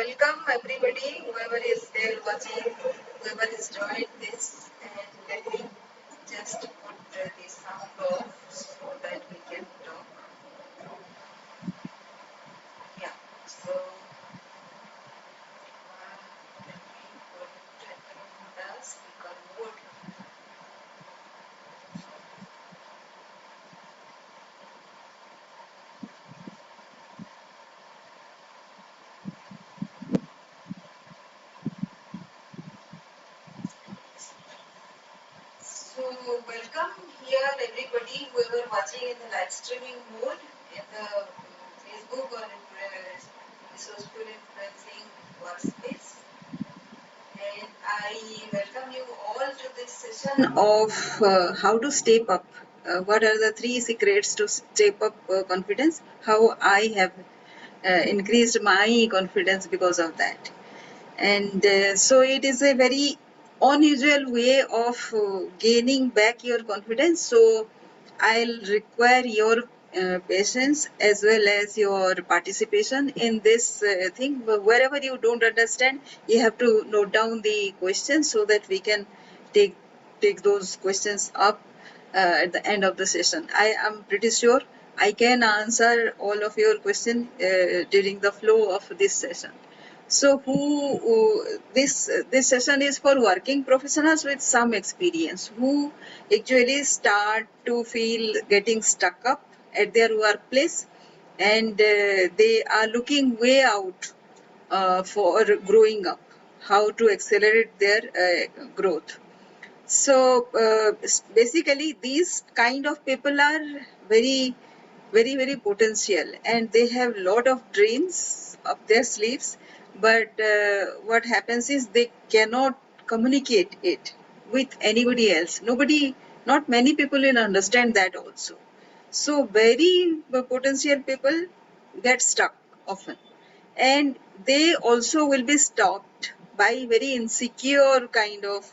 welcome everybody, whoever is there watching, whoever has joined this, and let me just put the sound off so that we can talk. Yeah, so let me put the speaker mode. So welcome here everybody, whoever watching in the live streaming mode in the Facebook or resourceful influencing workspace. And I welcome you all to this session of how to step up. What are the 3 secrets to step up confidence? How I have increased my confidence because of that. And so it is a very unusual way of gaining back your confidence. So I'll require your patience as well as your participation in this thing. Wherever you don't understand, you have to note down the questions so that we can take those questions up at the end of the session. I am pretty sure I can answer all of your questions during the flow of this session. So this session is for working professionals with some experience who actually start to feel getting stuck up at their workplace, and they are looking way out for growing up, how to accelerate their growth. So basically these kind of people are very potential, and they have lot of dreams up their sleeves, but what happens is they cannot communicate it with anybody else. Not many people will understand that also. So very potential people get stuck often, and they also will be stopped by very insecure kind of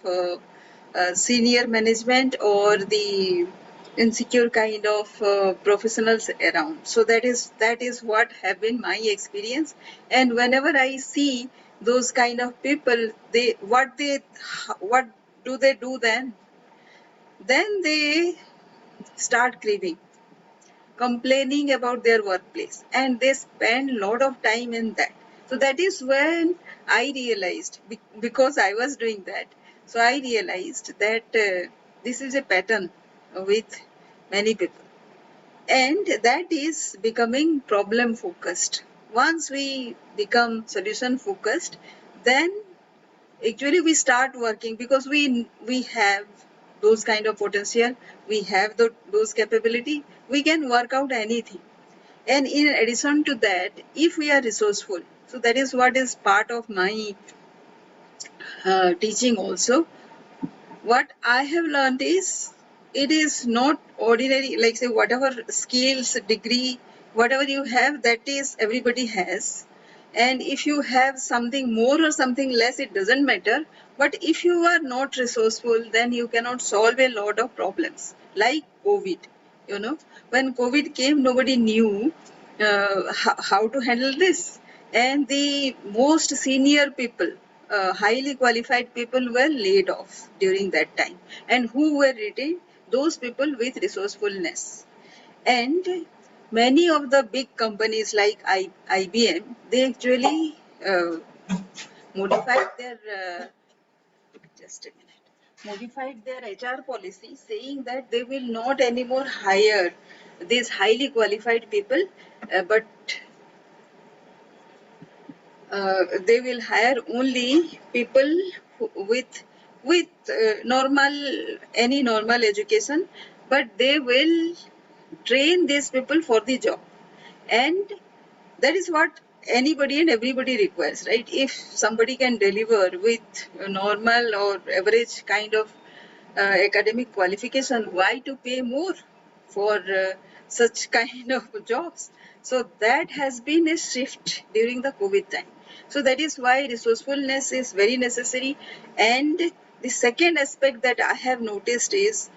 senior management or the insecure kind of professionals around. So that is what have been my experience. And whenever I see those kind of people, what do they do then? Then they start grieving, complaining about their workplace, and they spend a lot of time in that. So that is when I realized, because I was doing that, so I realized that this is a pattern with many people, and that is becoming problem focused. Once we become solution focused, then actually we start working, because we have those kind of potential, we have those capability, we can work out anything. And in addition to that, if we are resourceful, so that is what is part of my teaching also. What I have learned is, it is not ordinary, like say whatever skills, degree, whatever you have, that is everybody has. And if you have something more or something less, it doesn't matter. But if you are not resourceful, then you cannot solve a lot of problems. Like COVID, when COVID came, nobody knew how to handle this. And the most senior people, highly qualified people, were laid off during that time. And who were retained? Those people with resourcefulness. And many of the big companies like IBM, they actually modified their just a minute, modified their HR policy, saying that they will not anymore hire these highly qualified people, but they will hire only people with any normal education, but they will train these people for the job. And that is what anybody and everybody requires, right? If somebody can deliver with a normal or average kind of academic qualification, why to pay more for such kind of jobs? So that has been a shift during the COVID time. So that is why resourcefulness is very necessary. And the second aspect that I have noticed is,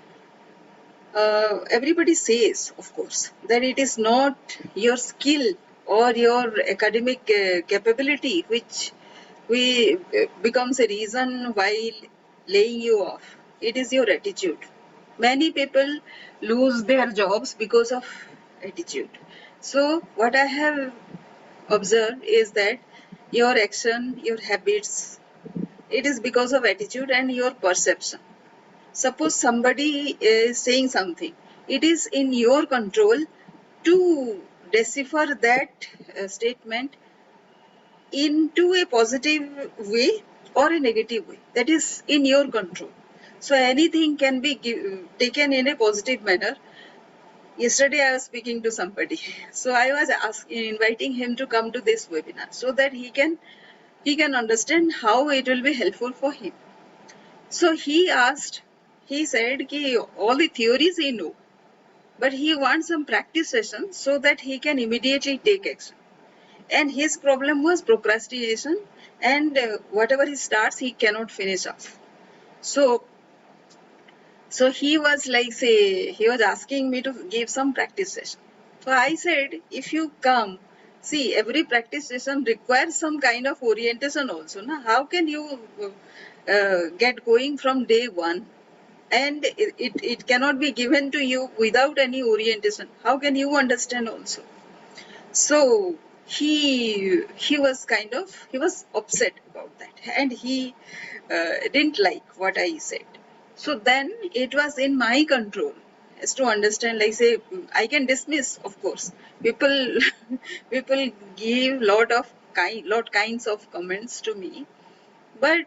everybody says, of course, that it is not your skill or your academic capability, which we becomes a reason while laying you off. It is your attitude. Many people lose their jobs because of attitude. So what I have observed is that your action, your habits, it is because of attitude and your perception. Suppose somebody is saying something, it is in your control to decipher that statement into a positive way or a negative way. That is in your control. So anything can be taken in a positive manner. Yesterday I was speaking to somebody, so I was inviting him to come to this webinar so that he can understand how it will be helpful for him. So he said ki all the theories he know, but he wants some practice session so that he can immediately take action. And his problem was procrastination, and whatever he starts, he cannot finish off. So he was like, say, he was asking me to give some practice session. So I said, if you come, see, every practice session requires some kind of orientation also. Na? How can you get going from day one? And it cannot be given to you without any orientation. How can you understand also? So he was he was upset about that, and he didn't like what I said. So then it was in my control as to understand, like, say, I can dismiss, of course. People people give lot kinds of comments to me, but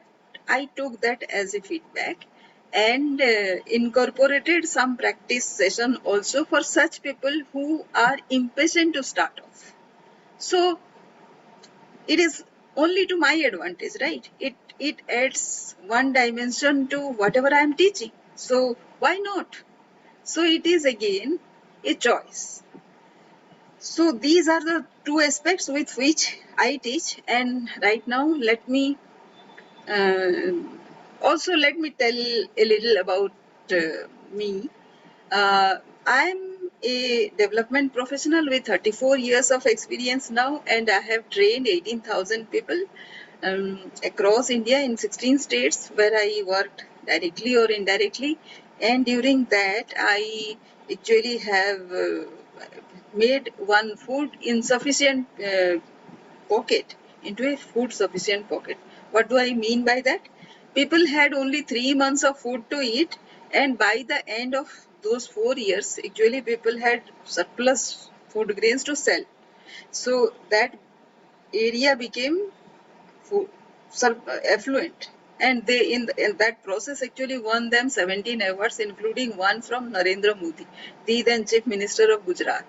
I took that as a feedback and incorporated some practice session also for such people who are impatient to start off. So it is only to my advantage, right? It adds one dimension to whatever I am teaching. So why not? So it is again a choice. So these are the two aspects with which I teach. And right now, uh, let me tell a little about me. I'm a development professional with 34 years of experience now, and I have trained 18,000 people across India in 16 states where I worked directly or indirectly. And during that, I actually have made one food insufficient pocket into a food sufficient pocket. What do I mean by that? People had only 3 months of food to eat, and by the end of those 4 years, actually people had surplus food grains to sell. So that area became affluent, and they in that process actually won them 17 awards, including one from Narendra Modi, the then Chief Minister of Gujarat,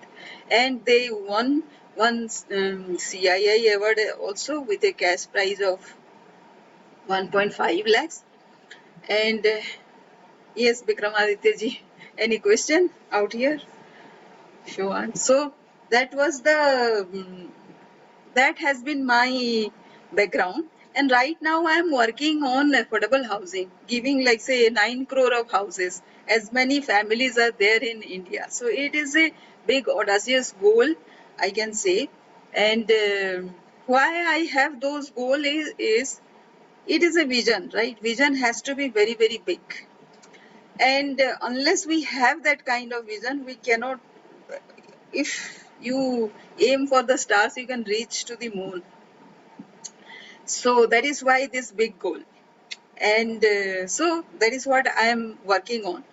and they won one CII award also with a cash prize of 1.5 lakhs. And yes, Vikramaditya ji, any question out here if you want? So that was that has been my background. And right now I am working on affordable housing, giving, like, say, 9 crore of houses, as many families are there in India. So it is a big audacious goal, I can say. And why I have those goals is it is a vision, right? Vision has to be very, very big. And unless we have that kind of vision, we cannot, if you aim for the stars, you can reach to the moon. So that is why this big goal. And so that is what I am working on.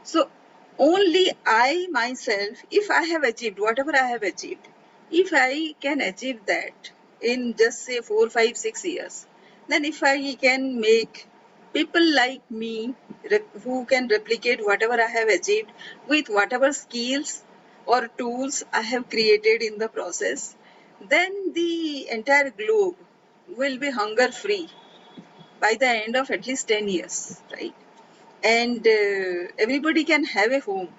So only I myself, if I have achieved whatever I have achieved, if I can achieve that in just say 4, 5, 6 years, then if I can make people like me who can replicate whatever I have achieved with whatever skills or tools I have created in the process, then the entire globe will be hunger free by the end of at least 10 years, right? And everybody can have a home.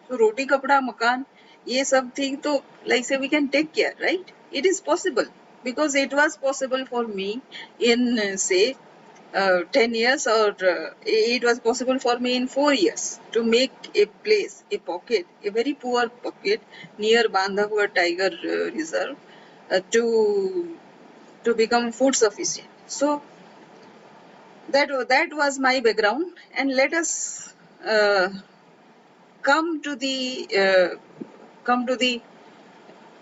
So roti, kapda, makan, ye sab thing to, like, say, we can take care, right? It is possible because it was possible for me in say 10 years, or it was possible for me in 4 years to make a place, a pocket, a very poor pocket near Bandhavgarh Tiger Reserve, to become food sufficient. So that was my background, and let us come to the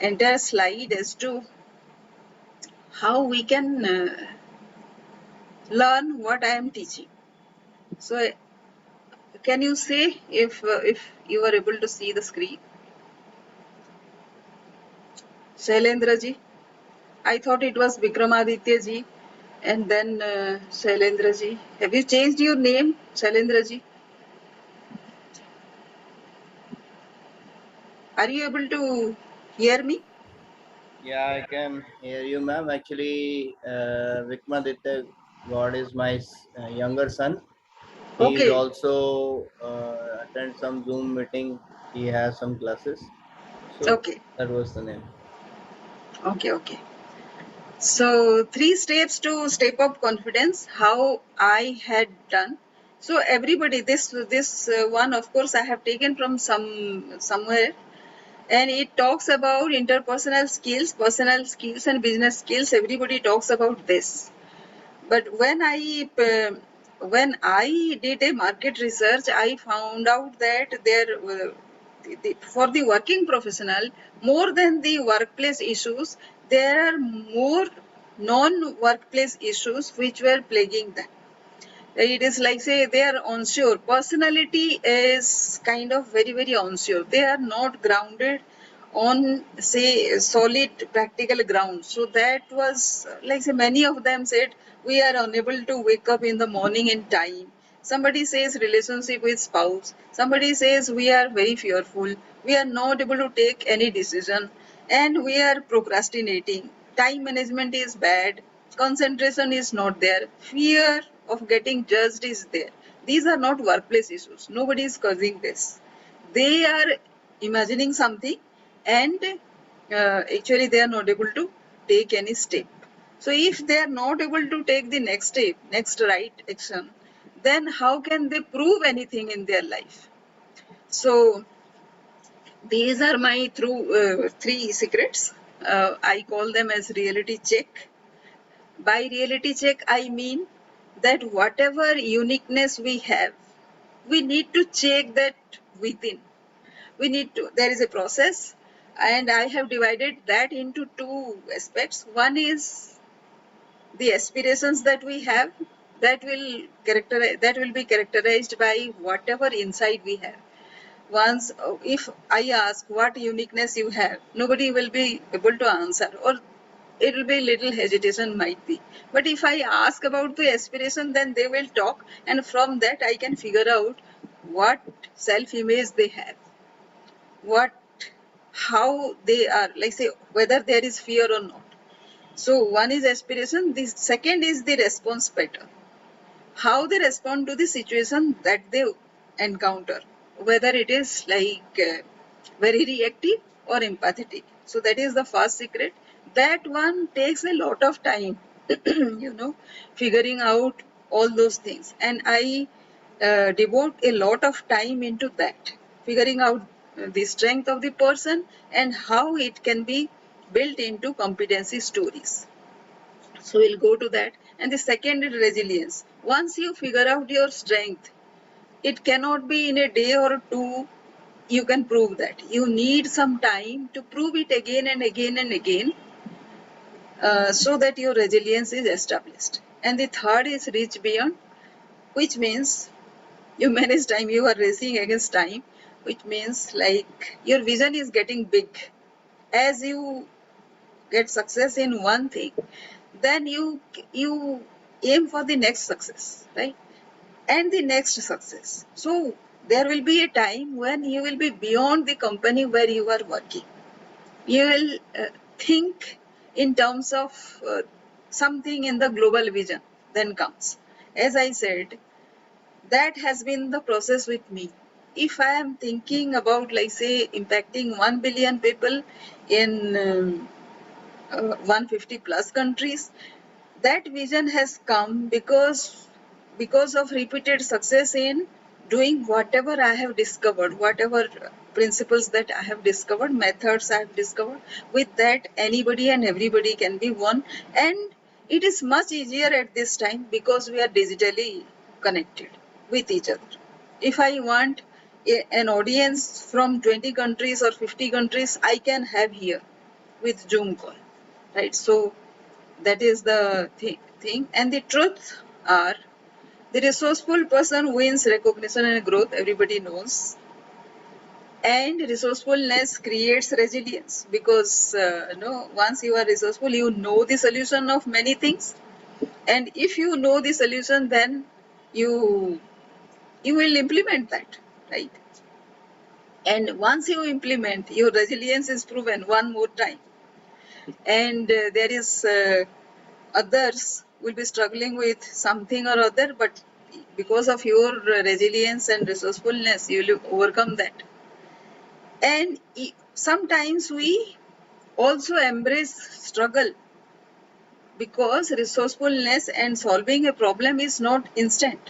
entire slide as to how we can learn what I am teaching. So can you say if you are able to see the screen? Shailendra ji, I thought it was Vikramaditya ji, and then Shailendra ji. Have you changed your name, Shailendra ji? Are you able to hear me? Yeah, I can hear you, ma'am. Actually, Vikmaditya God is my younger son. He is Okay, also attend some Zoom meeting. He has some classes. So okay, that was the name. okay. So 3 steps to step up confidence. How I had done. So everybody, this one, of course, I have taken from somewhere, and it talks about interpersonal skills, personal skills, and business skills. Everybody talks about this. But when I did a market research, I found out that for the working professional, more than the workplace issues, there are more non-workplace issues which were plaguing them. It is like, say, they are unsure. Personality is kind of very unsure. They are not grounded on, say, solid practical ground. So that was like, say, many of them said we are unable to wake up in the morning in time. Somebody says relationship with spouse. Somebody says we are very fearful. We are not able to take any decision, and we are procrastinating. Time management is bad. Concentration is not there. Fear of getting judged is there. These are not workplace issues. Nobody is causing this. They are imagining something, and actually they are not able to take any step. So if they are not able to take the next step, next right action, then how can they prove anything in their life? So these are my three secrets. I call them as reality check. By reality check, I mean that whatever uniqueness we have, we need to check that within. There is a process, and I have divided that into two aspects. One is the aspirations that we have, that will be characterized by whatever insight we have. Once if I ask what uniqueness you have, nobody will be able to answer, or it will be little hesitation might be. But if I ask about the aspiration, then they will talk, and from that I can figure out what self image they have, what how they are, like, say, whether there is fear or not. So one is aspiration, the second is the response pattern, how they respond to the situation that they encounter, whether it is like very reactive or empathetic. So that is the first secret. That one takes a lot of time, figuring out all those things. And I devote a lot of time into that, figuring out the strength of the person and how it can be built into competency stories. So we'll go to that. And the second is resilience. Once you figure out your strength, it cannot be in a day or two you can prove that. You need some time to prove it again and again and again, so that your resilience is established. And the third is reach beyond, which means you manage time, you are racing against time, which means like your vision is getting big. As you get success in one thing, then you aim for the next success, right? And the next success. So there will be a time when you will be beyond the company where you are working. You will think in terms of something in the global vision then comes. As I said, that has been the process with me. If I am thinking about, like, say, impacting 1 billion people in 150 plus countries, that vision has come because of repeated success in doing whatever I have discovered, whatever principles that I have discovered, methods I have discovered. With that, anybody and everybody can be won. And it is much easier at this time because we are digitally connected with each other. If I want an audience from 20 countries or 50 countries, I can have here with Zoom call, right? So that is the thing. And the truth are, the resourceful person wins recognition and growth, everybody knows. And resourcefulness creates resilience because once you are resourceful, you know the solution of many things. And if you know the solution, then you will implement that, right? And once you implement, your resilience is proven one more time. And there is others will be struggling with something or other, but because of your resilience and resourcefulness, you will overcome that. And sometimes we also embrace struggle because resourcefulness and solving a problem is not instant.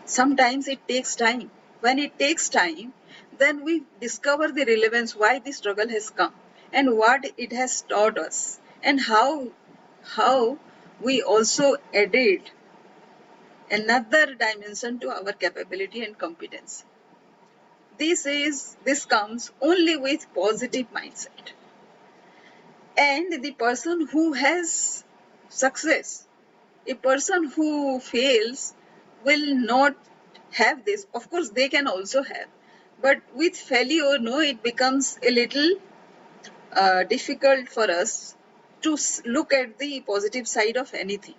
Sometimes it takes time. When it takes time, then we discover the relevance why the struggle has come and what it has taught us and how we also added another dimension to our capability and competence. This comes only with positive mindset. And the person who has success, a person who fails will not have this. Of course, they can also have. But with failure, no, it becomes a little difficult for us to look at the positive side of anything.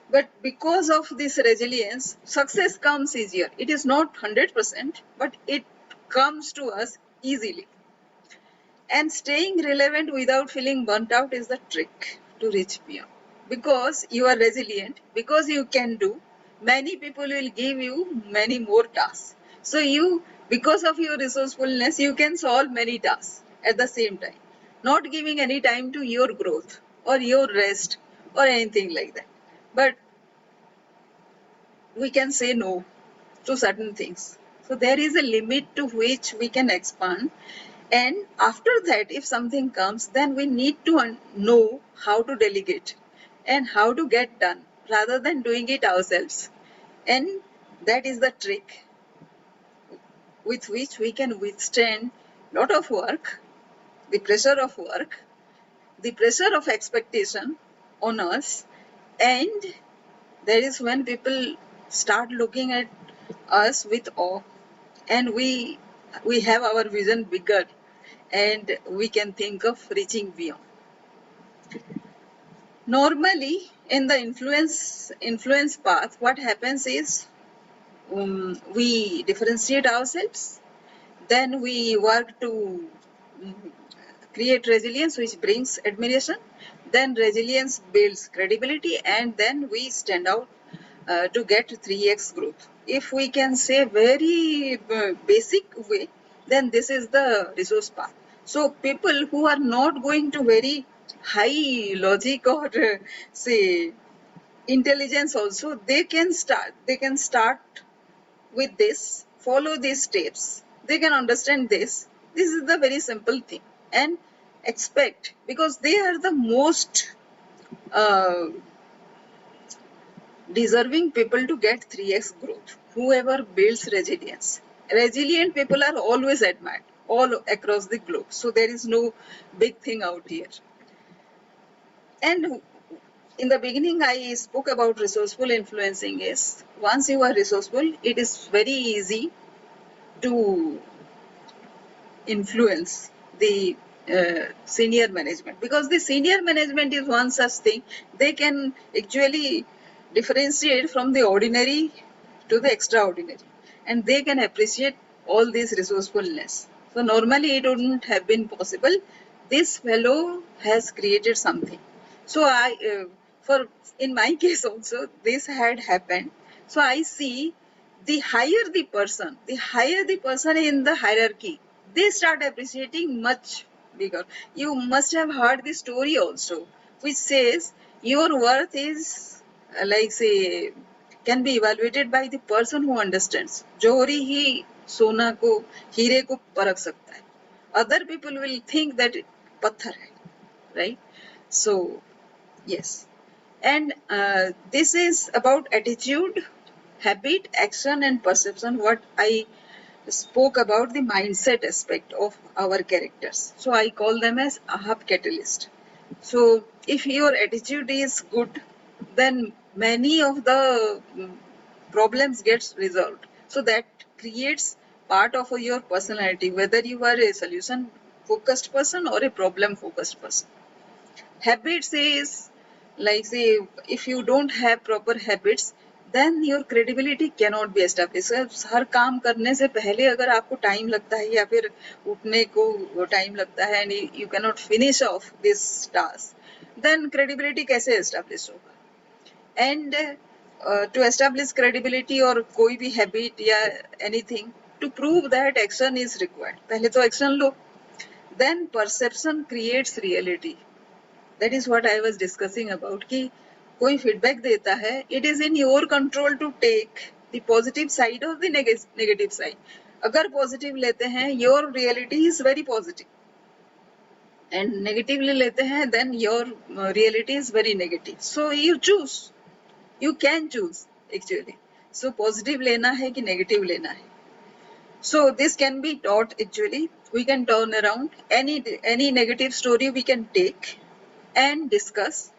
But because of this resilience, success comes easier. It is not 100%, but it comes to us easily. And staying relevant without feeling burnt out is the trick to reach beyond. Because you are resilient, because you can do, many people will give you many more tasks. So because of your resourcefulness, you can solve many tasks at the same time, not giving any time to your growth or your rest or anything like that. But we can say no to certain things. So there is a limit to which we can expand. And after that, if something comes, then we need to know how to delegate and how to get done rather than doing it ourselves. And that is the trick with which we can withstand a lot of work, the pressure of work, the pressure of expectation on us. And that is when people start looking at us with awe, and we have our vision bigger, and we can think of reaching beyond. Normally, in the influence path, what happens is we differentiate ourselves, then we work to create resilience, which brings admiration. Then resilience builds credibility, and then we stand out to get 3x growth. If we can say very basic way, then this is the resource path. So people who are not going to very high logic or say intelligence also, they can start with this, follow these steps, they can understand this. This is the very simple thing, and expect, because they are the most deserving people to get 3x growth. Whoever builds resilience. Resilient people are always admired all across the globe. So there is no big thing out here. And in the beginning, I spoke about resourceful influencing is once you are resourceful, it is very easy to influence the senior management, because the senior management is one such thing. They can actually differentiate from the ordinary to the extraordinary, and they can appreciate all this resourcefulness. So normally it wouldn't have been possible. This fellow has created something. So in my case also, this had happened. So I see the higher the person in the hierarchy, they start appreciating much bigger. You must have heard the story also, which says your worth is like say can be evaluated by the person who understands. Johari, he सोना को, हीरे को परख सकता है. Other people will think that पत्थर है, right? So yes, and this is about attitude, habit, action, and perception. What I spoke about the mindset aspect of our characters. So I call them as Ahab catalyst. So if your attitude is good, then many of the problems gets resolved. So that creates part of your personality, whether you are a solution focused person or a problem focused person. Habits is like, say, if you don't have proper habits, then your credibility cannot be established. हर काम करने से पहले अगर आपको time लगता है या फिर उठने को टाइम लगता है and you cannot finish off this task, then credibility कैसे establish होगा? And to establish credibility or कोई भी habit या anything, to prove that action is required, पहले तो action low. Then perception creates reality. That is what I was discussing about कि कोई feedback देता है, it is in your control to take the positive side or the negative side. अगर positive लेते हैं, your reality is very positive, and negatively लेते हैं, then your reality is very negative. So you choose, you can choose actually. So positive लेना है कि negative लेना है. So this can be taught actually. We can turn around any negative story we can take and discuss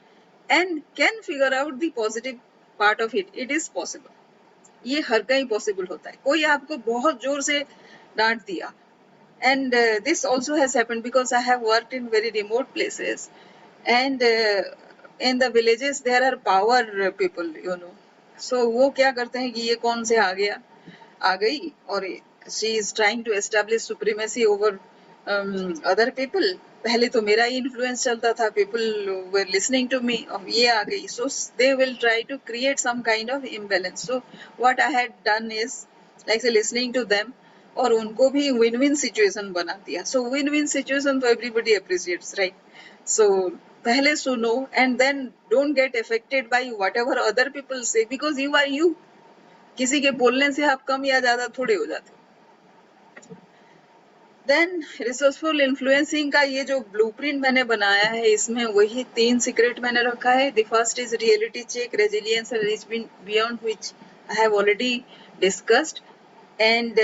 and can figure out the positive part of it. It is possible. ये हर कहीं possible होता है. कोई आपको बहुत जोर से डांट दिया, and this also has happened because I have worked in very remote places, and in the villages there are power people, you know. So वो क्या करते हैं कि ये कौन से आ गया, आ गई, और she is trying to establish supremacy over other people. पहले तो मेरा ही इन्फ्लुएंस चलता था, people were listening to me, अब ये आ गई. So they will try to create some kind of imbalance. So what I had done is like say listening to them, और उनको भी win-win situation बना दिया. So win-win situation तो everybody appreciates, right? So पहले सुनो and then don't get affected by whatever other people say, because you are you. किसी के बोलने से आप कम या ज्यादा थोड़े हो जाते. देन रिसोर्सफुल इन्फ्लुएंसिंग का ये जो ब्लूप्रिंट मैंने बनाया है, इसमें वही 3 सीक्रेट मैंने रखा है. The first is reality check, resilience and reach beyond, which I have already discussed, and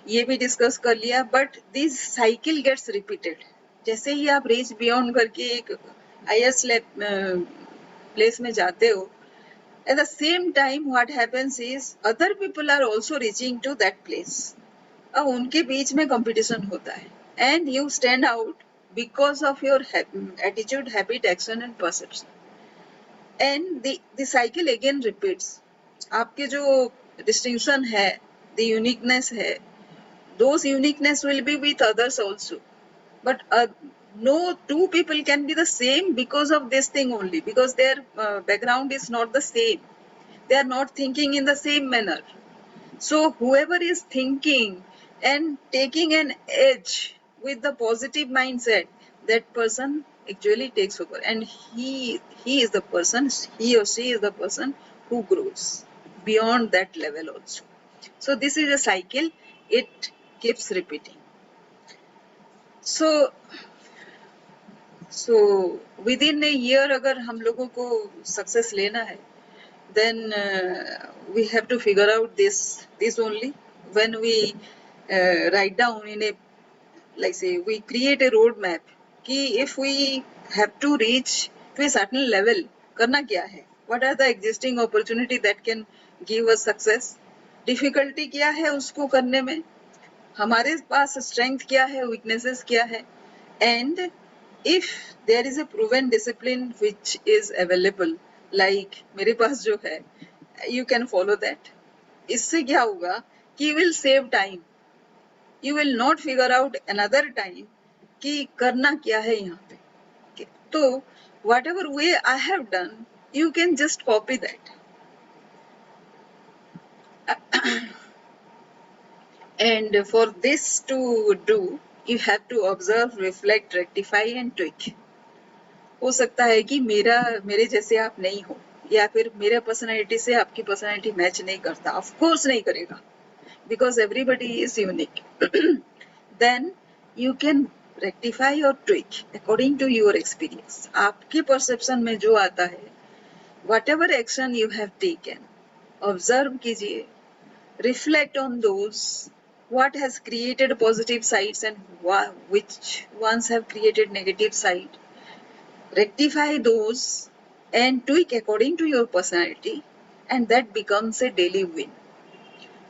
ये भी डिस्कस कर लिया. But this cycle gets repeated. जैसे ही आप रीच बियॉन्ड करके एक हाईएस्ट प्लेस में जाते हो, at the same time what happens is other people are also reaching to that place. अब उनके बीच में कंपटीशन होता है, and you stand out because of your attitude, habit, action and perception, and the cycle again repeats. आपके जो distinction है, the uniqueness है, those uniqueness will be with others also, but no two people can be the same because of this thing only, because their background is not the same, they are not thinking in the same manner. So whoever is thinking and taking an edge with the positive mindset, that person actually takes over, and he is the person, he or she is the person who grows beyond that level also. So this is a cycle, it keeps repeating. So within a year अगर हम लोगों को success लेना है, then we have to figure out this only. When we write down in a, like say, we create a road map कि if we have to reach to a certain level, करना क्या है, what are the existing opportunity that can give us success, difficulty क्या है उसको करने में, हमारे पास strength क्या है, weaknesses क्या है, and if there is a proven discipline which is available, like मेरे पास जो है, you can follow that. इससे क्या होगा कि you will save time, you will not figure out another time कि करना क्या है यहाँ पे. तो whatever way I have done, you can just copy that. And for this to do, you have to observe, reflect, rectify and tweak. हो सकता है कि मेरे जैसे आप नहीं हो, या फिर मेरे पर्सनालिटी से आपकी पर्सनालिटी मैच नहीं करता. ऑफ कोर्स नहीं करेगा, because everybody is unique. Then you can rectify or tweak according to your experience. आपके perception में जो आता है, whatever action you have taken, observe कीजिए, reflect on those, what has created positive sides and which ones have created negative side. Rectify those and tweak according to your personality, and that becomes a daily win.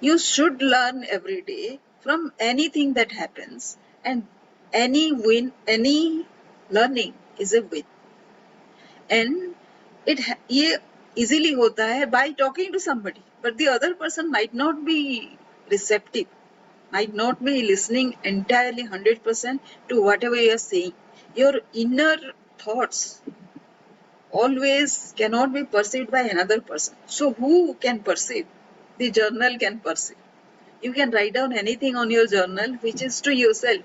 You should learn every day from anything that happens, and any win, any learning is a win. And ये easily होता है by talking to somebody, but the other person might not be receptive, might not be listening entirely 100% to whatever you are saying. Your inner thoughts always cannot be perceived by another person. So who can perceive? The journal can perceive. You can write down anything on your journal which is to yourself.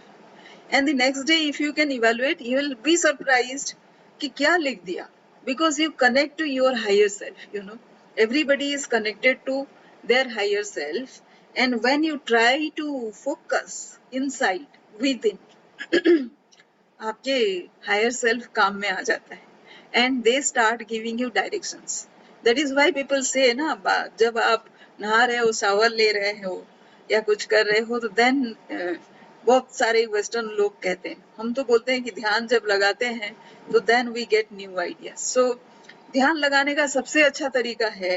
And the next day if you can evaluate, you will be surprised कि क्या लिख दिया. Because you connect to your higher self, you know. Everybody is connected to their higher self. And when you try to focus inside, within, आपके higher self काम में आ जाता है. And they start giving you directions. That is why people say ना, जब आप नहा रहे हो, शावर ले रहे हो या कुछ कर रहे हो, तो then बहुत सारे वेस्टर्न लोग कहते हैं, हम तो बोलते हैं कि ध्यान जब लगाते हैं तो then we get new ideas. So ध्यान लगाने का सबसे अच्छा तरीका है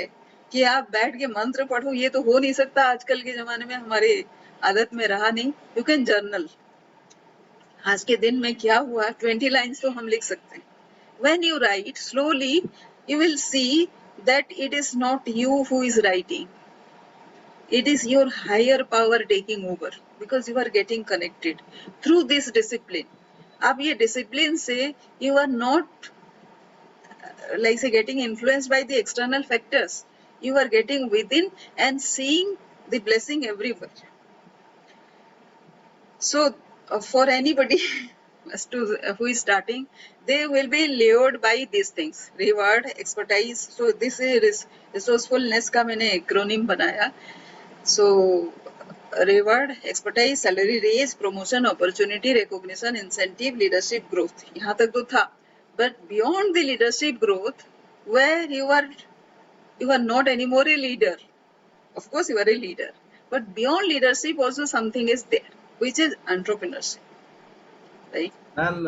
कि आप बैठ के मंत्र पढ़ो. ये तो हो नहीं सकता आजकल के जमाने में, हमारे आदत में रहा नहीं. You can journal. आज के दिन में क्या हुआ 20 लाइन्स तो हम लिख सकते हैं. When you write slowly, you will see that it is not you who is writing. It is your higher power taking over because you are getting connected through this discipline. अब ये discipline से you are not like say getting influenced by the external factors. You are getting within and seeing the blessing everywhere. So for anybody who is starting, they will be lured by these things: reward, expertise. So this is resourcefulness का मैंने acronym बनाया. So reward, expertise, salary raise, promotion, opportunity, recognition, incentive, leadership growth. यहाँ तक तो था. But beyond the leadership growth, where you are not anymore a leader. Of course you are a leader, but beyond leadership also something is there, which is entrepreneurship, right? Ma'am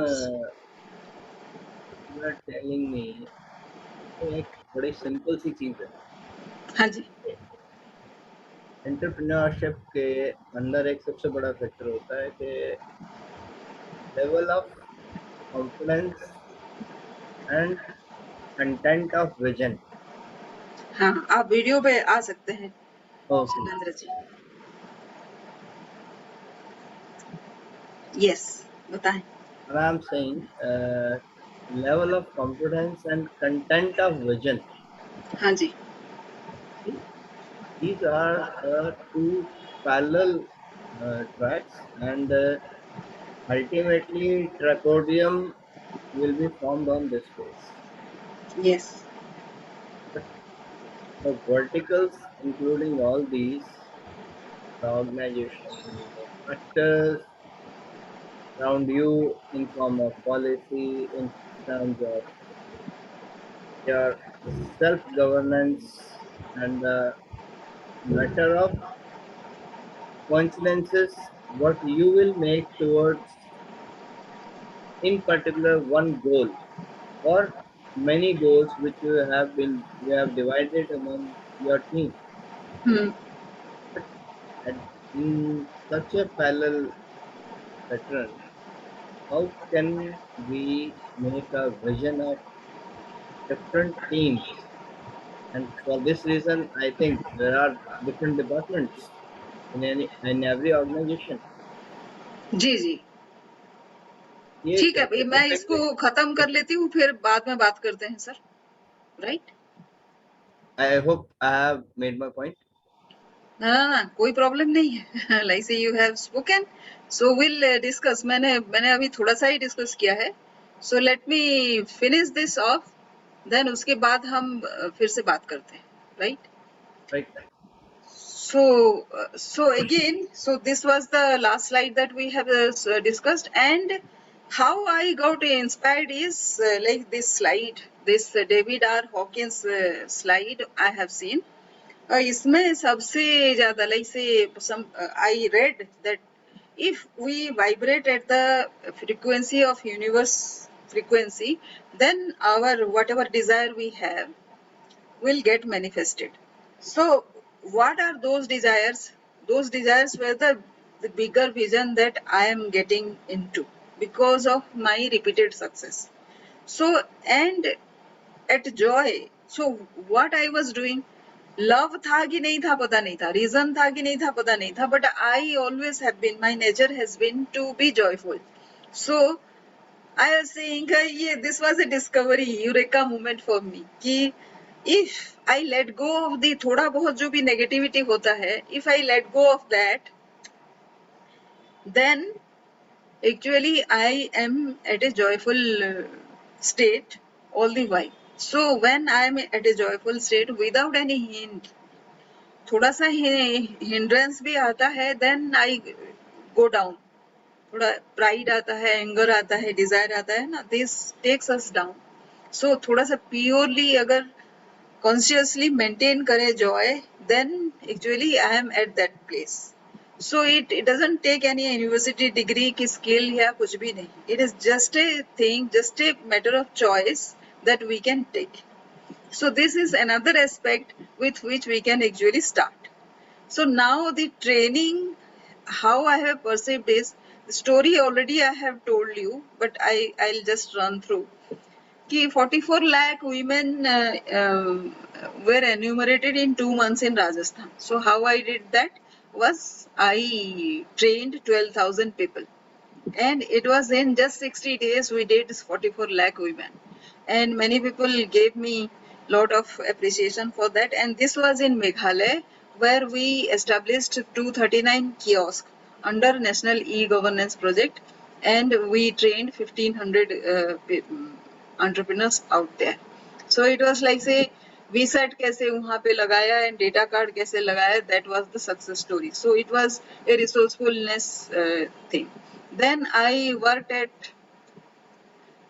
you are telling me एक बड़ी simple सी चीज है. हाँ जी. Entrepreneurship के अंदर एक सबसे बड़ा फैक्टर होता है कि level of confidence and content of vision. हाँ, आप वीडियो पे आ सकते हैं ओके. शिवेंद्र जी. यस, बताएं. I am saying level of confidence and content of vision. हाँ जी. These are two parallel tracks, and ultimately trapodium will be formed on this base. Yes. The verticals, including all these, the organization, the factors around you in form of policy, in terms of your self-governance, and the matter of coincidences, what you will make towards in particular one goal or many goals which you have divided among your team. Hmm. And in such a parallel pattern, how can we make a vision of different teams? And for this reason, I think there are different departments in every organization. जी जी. ये ठीक है भाई, कैसे मैं करेंगे? इसको खत्म कर लेती हूँ, फिर बाद में बात करते हैं sir. Right? I hope I have made my point. ना, कोई प्रॉब्लम नहीं है. Like say you have spoken, so will discuss. मैंने अभी थोड़ा सा ही डिस्कस किया है. So let me finish this off, then उसके बाद हम फिर से बात करते हैं. Right? Right. So again, so this was the last slide that we have discussed, and how I got inspired is like this slide, this David R. Hawkins slide I have seen. इसमें सबसे ज्यादा like say some I read that if we vibrate at the frequency of universe frequency, then our whatever desire we have will get manifested. So, what are those desires? Those desires were the bigger vision that I am getting into because of my repeated success. So, and at joy, so what I was doing, love था कि नहीं था पता नहीं था, reason था कि नहीं था पता नहीं था, but I always have been, my nature has been to be joyful. So, I was saying, yeah, this was a discovery, eureka moment for me. कि if I let go of the थोड़ा बहुत जो भी negativity होता है, if I let go of that, then actually I am at a joyful state all the while. So when I am at a joyful state without any hint, थोड़ा सा hindrance भी आता है, then I go down. थोड़ा pride आता है, anger आता है, desire आता है ना, this takes us down. So थोड़ा सा purely अगर consciously maintain करे joy, then actually I am at that place. So it doesn't take any university degree की skill या कुछ भी नहीं. It is just a thing, just a matter of choice that we can take. So this is another aspect with which we can actually start. So now the training, how I have perceived is, the story already I have told you, but I'll just run through. कि 44 lakh women were enumerated in 2 months in Rajasthan. So how I did that was I trained 12,000 people, and it was in just 60 days we did 44 lakh women, and many people gave me lot of appreciation for that. And this was in Meghalaya, where we established 239 kiosks under National E-Governance Project, and we trained 1,500 entrepreneurs out there. So it was like say VSAT कैसे वहाँ पे लगाया and data card कैसे लगाया, that was the success story. So it was a resourcefulness thing. Then I worked at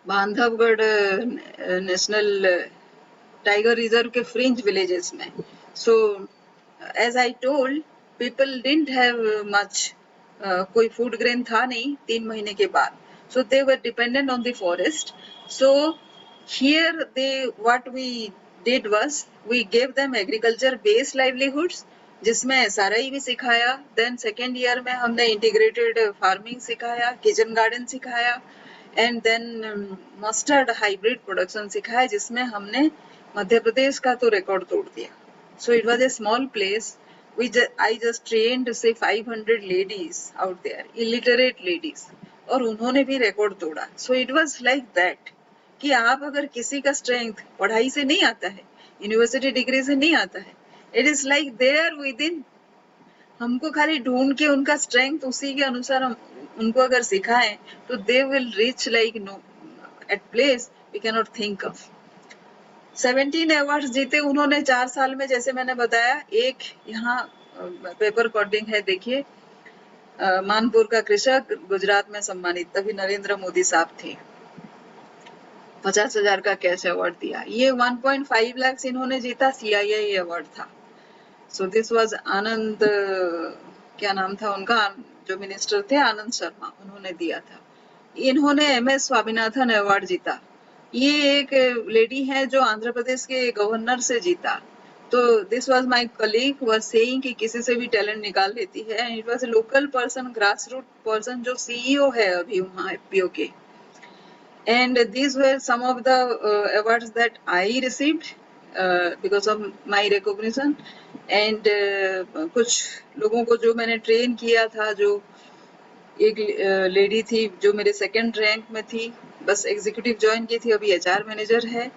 Bandhavgarh national tiger reserve के fringe villages में. So as I told, people didn't have much, कोई food grain था नहीं 3 महीने के बाद. So they were dependent on the forest. So here what we did was we gave them agriculture based livelihoods, जिसमें SRI भी सिखाया. Then second year में हमने integrated farming सिखाया, kitchen garden सिखाया, and then mustard hybrid production सिखाया, जिसमें हमने मध्य प्रदेश का तो रिकॉर्ड तोड़ दिया. So it was a small place. I just trained say 500 ladies out there, illiterate ladies, और उन्होंने भी रिकॉर्ड तोड़ा. So it was like that कि आप अगर किसी का स्ट्रेंथ पढ़ाई से नहीं आता है, यूनिवर्सिटी डिग्री से नहीं आता है, it is like there within. हमको खाली ढूंढ के उनका स्ट्रेंथ उसी के अनुसार हम उनको अगर सिखाएं तो they will reach like no at place we can not think of. 17 awards जीते उन्होंने 4 साल में, जैसे मैंने बताया. एक यहाँ पेपर कॉर्डिंग है, देखिए, मानपुर का कृषक गुजरात में सम्मानित, तभी नरेंद्र मोदी साहब थे. 50,000 का कैश अवार्ड दिया. ये 1.5 लाख इन्होंने जीता, CII अवार्ड था. सो दिस वाज आनंद, क्या नाम था उनका, जो मिनिस्टर थे, आनंद शर्मा, उन्होंने दिया था. इन्होंने MS स्वामीनाथन अवार्ड जीता. ये एक लेडी है जो आंध्र प्रदेश के गवर्नर से जीता. तो this was my colleague was saying कि किसी से भी टैलेंट निकाल लेती है. And it was a local person, grass root person, जो CEO है अभी वहाँ FPO के. And these were some of the awards that I received because of my recognition. And कुछ लोगों को जो मैंने ट्रेन किया था, जो एक लेडी थी जो मेरे सेकंड रैंक में थी, बस एग्जीक्यूटिव ज्वाइन की थी, अभी HR मैनेजर है.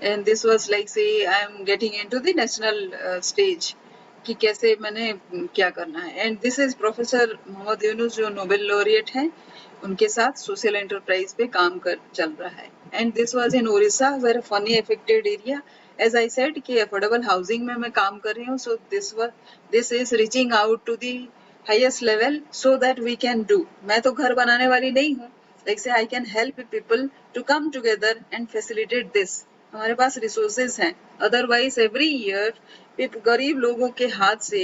And this was like say I am getting into the national stage कि कैसे मैंने क्या करना है. And this is professor Mohammad Yunus, जो नोबेल लॉरिएट हैं, उनके साथ सोशल एंटरप्राइज पे काम कर चल रहा है. And this was in Odisha, where Fani affected area, as I said कि अफोर्डेबल हाउसिंग में मैं काम कर रही हूँ, so this is reaching out to the highest level so that we can do. मैं तो घर बनाने वाली नहीं हूँ, like say I can help people to come together and facilitate this. हमारे पास रिसोर्सेज हैं, अदरवाइज एवरी ईयर गरीब लोगों के हाथ से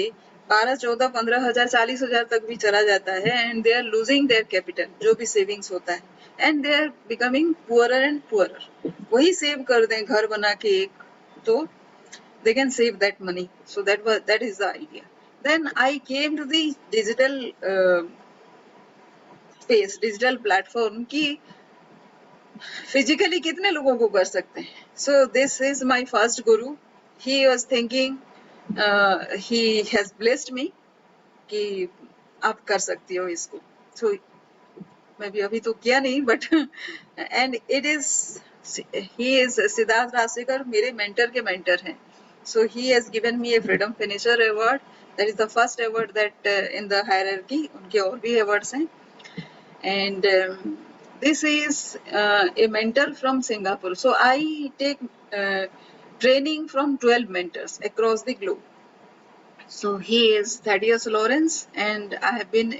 12, 14, 15,000, 40,000 तक भी चला जाता है, and they are losing their capital, जो भी सेविंग्स होता है, and they are becoming poorer and poorer. वही सेव कर दें घर बना के एक, तो they can save that money. So that is the idea. Then I came to the digital space, digital platform कि physically कितने लोगों को कर सकते हैं. So this is my first guru. He was thinking, he has blessed me कि आप कर सकती हो इसको. So मैं भी अभी तो किया नहीं, but and it is, he is Siddharth Rajshekhar मेरे मेंटर के मेंटर हैं. So he has given me a Freedom Finisher Award. That is the first award that in the hierarchy. उनके और भी awards हैं. And this is a mentor from Singapore. So I take training from 12 mentors across the globe. So he is Thaddeus Lawrence, and I have been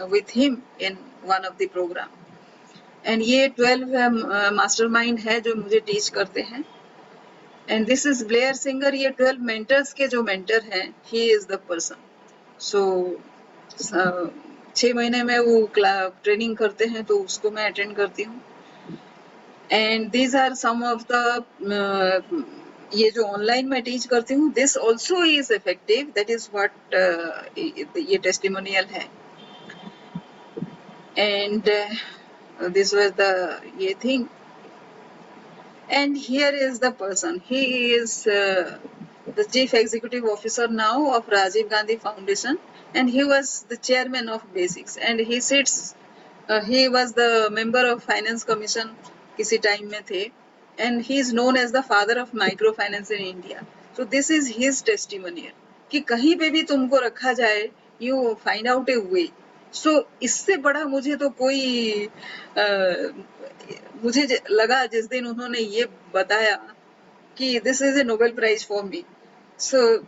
with him in one of the program. And ये 12 mastermind है जो मुझे teach करते हैं. And this is Blair Singer. ये 12 mentors के जो mentor हैं, he is the person. So 6 महीने में वो ट्रेनिंग करते हैं, तो उसको मैं अटेंड करती हूँ. And these are some of the ये जो ऑनलाइन मैं टीच करती हूँ, this also is effective. That is what ये टेस्टिमोनियल है. एंड दिस वाज द ये thing. And here is the person. He is the Chief Executive Officer now of Rajiv Gandhi Foundation, and he was the chairman of Basics. And he sits, he was the member of Finance Commission किसी time में थे, and he is known as the father of microfinance in India. So this is his testimonial कि कहीं पे भी तुमको रखा जाए, you find out a way. So इससे बड़ा मुझे तो कोई मुझे लगा जिस दिन उन्होंने ये बताया कि this is a Nobel prize for me. So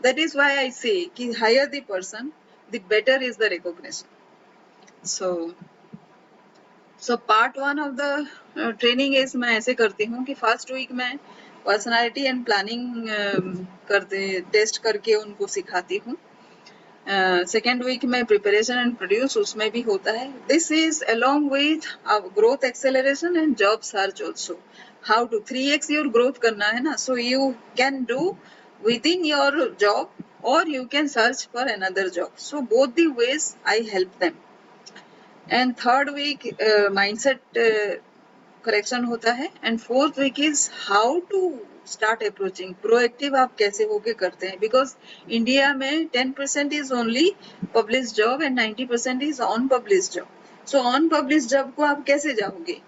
that is why I say कि higher the person the better is the recognition. So part 1 of the training is, मैं ऐसे करती हूँ कि फर्स्ट वीक में पर्सनालिटी एंड प्लानिंग करते test करके उनको सिखाती हूँ. सेकेंड वीक में प्रिपरेशन एंड प्रोड्यूस, उसमें भी होता है. This is along with growth acceleration and job search also. How to 3x your growth करना है ना, so you can do with in your job और you can search for another job. So both the ways I help them. And third week mindset correction होता है. And fourth week is how to start approaching. Proactive आप कैसे होके करते हैं, because India में 10% is only publish job and 90% is on publish job. So on publish job को आप कैसे जाओगे,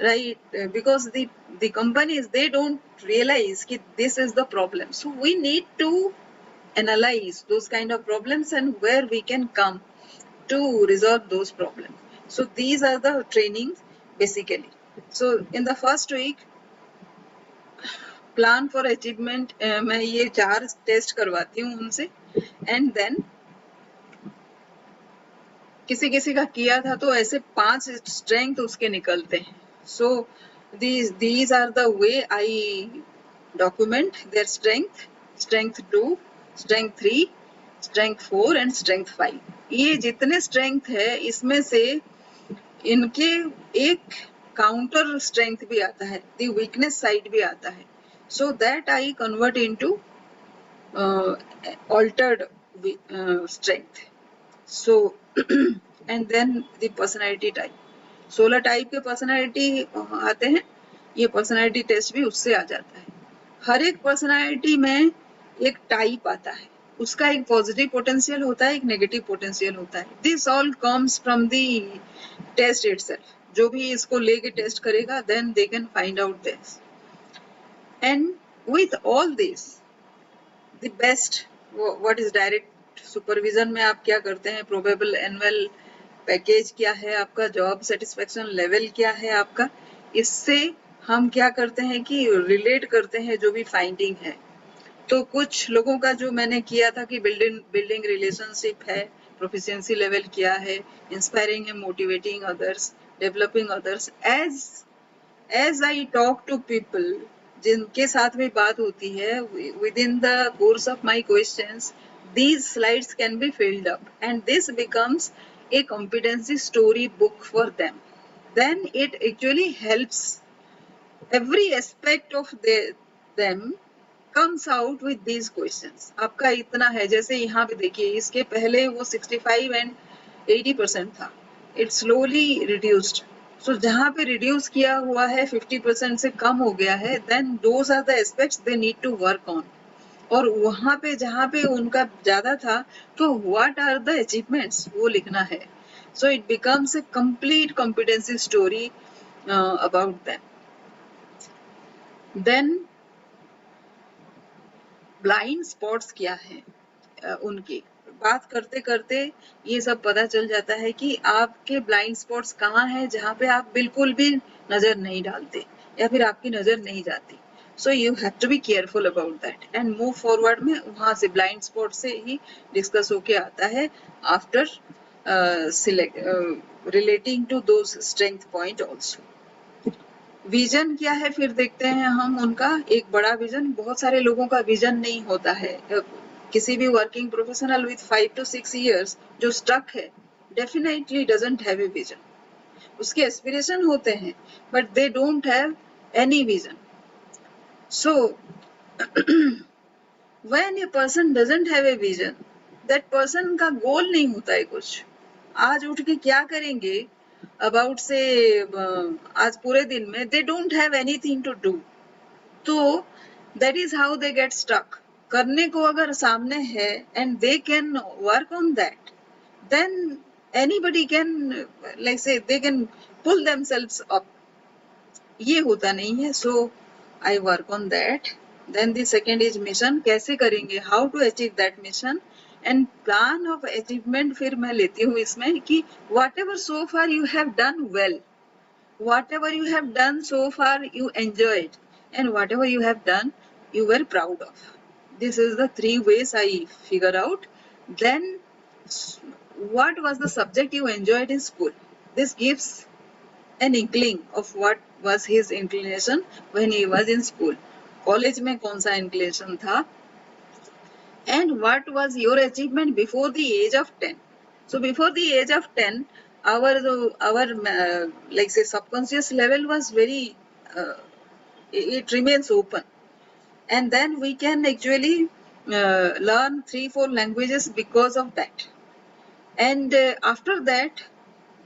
right? Because the companies they don't realise कि this is the problem. So we need to analyse those kind of problems and where we can come to resolve those problems. So these are the trainings basically. So in the first week, plan for achievement, मैं ये 4 test करवाती हूँ उनसे. And then किसी किसी का किया था तो ऐसे 5 स्ट्रेंथ उसके निकलते हैं. So these are the way I document their strength. Strength 2, strength 3, strength 4 and strength 5. ये जितने स्ट्रेंथ है इसमें से इनके एक काउंटर स्ट्रेंथ भी आता है, द वीकनेस साइड भी आता है. So that I convert into altered strength. So and then the personality type. 16 type के पर्सनालिटी आते हैं. ये पर्सनालिटी टेस्ट भी उससे आ जाता है. हर एक पर्सनालिटी में एक टाइप आता है, उसका एक पॉजिटिव पोटेंशियल होता है, एक नेगेटिव पोटेंशियल होता है. This all comes from the test itself. जो भी इसको लेके टेस्ट करेगा, then they can find out this. And with all this the best, what is direct supervision में आप क्या करते हैं, प्रोबेबल एनुअल पैकेज क्या है आपका, जॉब सेटिस्फेक्शन लेवल क्या है आपका, इससे हम क्या करते हैं कि रिलेट करते हैं जो भी फाइंडिंग है। तो कुछ लोगों का जो मैंने किया था कि बिल्डिंग बिल्डिंग रिलेशनशिप है, प्रोफिशिएंसी लेवल क्या है, inspiring and motivating others, developing others. As I talk to people, जिनके साथ में बात होती है, within the course of my questions, these slides can be filled up and this becomes a competency story book for them. Then it actually helps every aspect of them comes out with these questions. आपका इतना है, जैसे यहाँ पे देखिए, इसके पहले वो 65 and 80% था, it slowly reduced. So जहाँ पे reduce किया हुआ है 50% से कम हो गया है, then those are the aspects they need to work on. और वहां पे जहाँ पे उनका ज्यादा था, तो व्हाट आर द अचीवमेंट्स वो लिखना है. So it becomes a complete competency story about them. Then blind spots क्या है उनके, बात करते करते ये सब पता चल जाता है कि आपके ब्लाइंड स्पॉट्स कहाँ हैं, जहाँ पे आप बिल्कुल भी नजर नहीं डालते या फिर आपकी नजर नहीं जाती. So you have to be careful about that and move forward में वहां से ब्लाइंड स्पॉट से ही डिस्कस होके आता है after relating to those strength point also. Vision क्या है फिर देखते हैं हम उनका. एक बड़ा विजन, बहुत सारे लोगों का विजन नहीं होता है. किसी भी working professional with 5 to 6 years जो स्टक है, definitely doesn't have a vision. उसके एस्पिरेशन होते हैं but they don't have any vision. So when a person doesn't have a vision, that person का गोल नहीं होता है कुछ. आज उठ के क्या करेंगे अबाउट से आज पूरे दिन में, they don't have anything to do. तो that is how they get stuck. करने को अगर सामने है and they can work on that, then anybody can like say they can pull themselves up. ये होता नहीं है. So I work on that. Then the second is mission. कैसे करेंगे, how to achieve that mission. And plan of achievement फिर मैं लेती हूँ इसमें कि what ever so far you have done well, whatever you have done so far you enjoyed, and whatever you have done you were proud of. This is the three ways I figure out. Then what was the subject you enjoyed in school? This gives an inkling of what was his inclination when he was in school. College में कौन सा inclination था, and what was your achievement before the age of 10. So before the age of 10, our like say subconscious level was very it remains open, and then we can actually learn 3-4 languages because of that. And after that,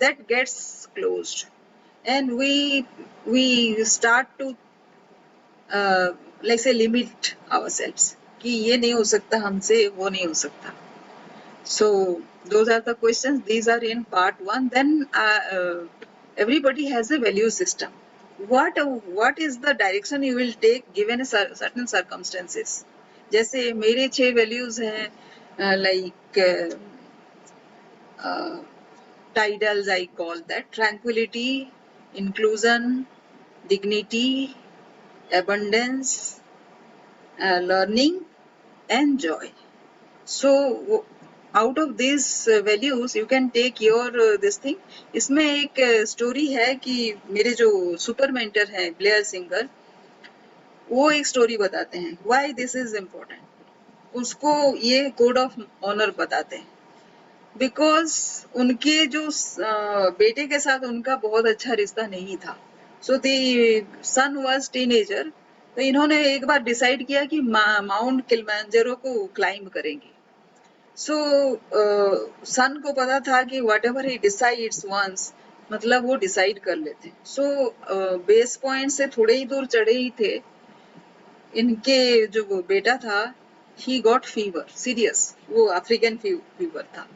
that gets closed, and we start to like say limit ourselves कि ये नहीं हो सकता हमसे, वो नहीं हो सकता. So those are the questions. These are in part 1. Then everybody has a value system. What is the direction you will take given a certain circumstances? जैसे मेरे 6 values हैं, like titles I call that: tranquility, inclusion, dignity, abundance, learning, and joy. So out of these values you can take your this thing. इसमें एक story है कि मेरे जो super mentor है ब्लेयर सिंगर, वो एक स्टोरी बताते हैं why this is important. उसको ये कोड ऑफ ऑनर बताते हैं बिकॉज उनके जो बेटे के साथ उनका बहुत अच्छा रिश्ता नहीं था. So the son was teenager. तो इन्होंने एक बार डिसाइड किया कि माउंट किलिमंजारो को क्लाइंब करेंगे. सो सन को पता था कि whatever he decides once, मतलब वो डिसाइड कर लेते. सो बेस पॉइंट से थोड़े ही दूर चढ़े ही थे, इनके जो बेटा था, ही गॉट फीवर, सीरियस, वो अफ्रीकन फीवर था.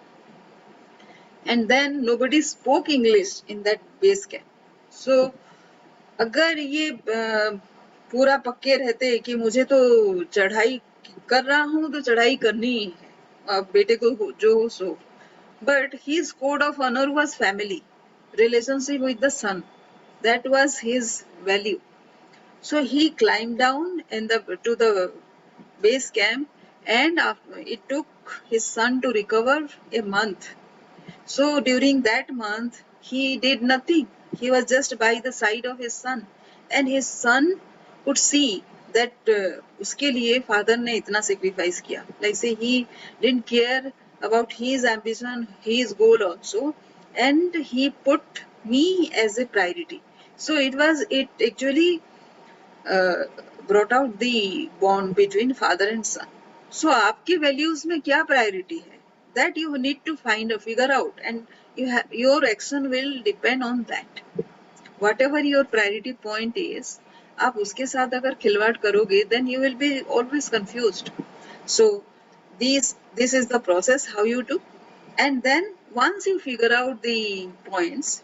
And then nobody spoke English in that base camp. So अगर ये पूरा पक्के रहते कि मुझे तो चढ़ाई कर रहा हूँ तो चढ़ाई करनी ही है, अब बेटे को जो हो सो. But his code of honor was family, relationship with the son. That was his value. So he climbed down to the base camp, and it took his son to recover a month. So during that month, he did nothing. He was just by the side of his son, and his son could see that उसके लिए father ने इतना sacrifice किया. Like say he didn't care about his ambition, his goal also, and he put me as a priority. So it actually uh, brought out the bond between father and son. So आपके values में क्या priority है? That you need to figure out, and your action will depend on that. Whatever your priority point is, आप उसके साथ अगर खिलवाड़ करोगे, then you will be always confused. So this is the process how you do, and then once you figure out the points,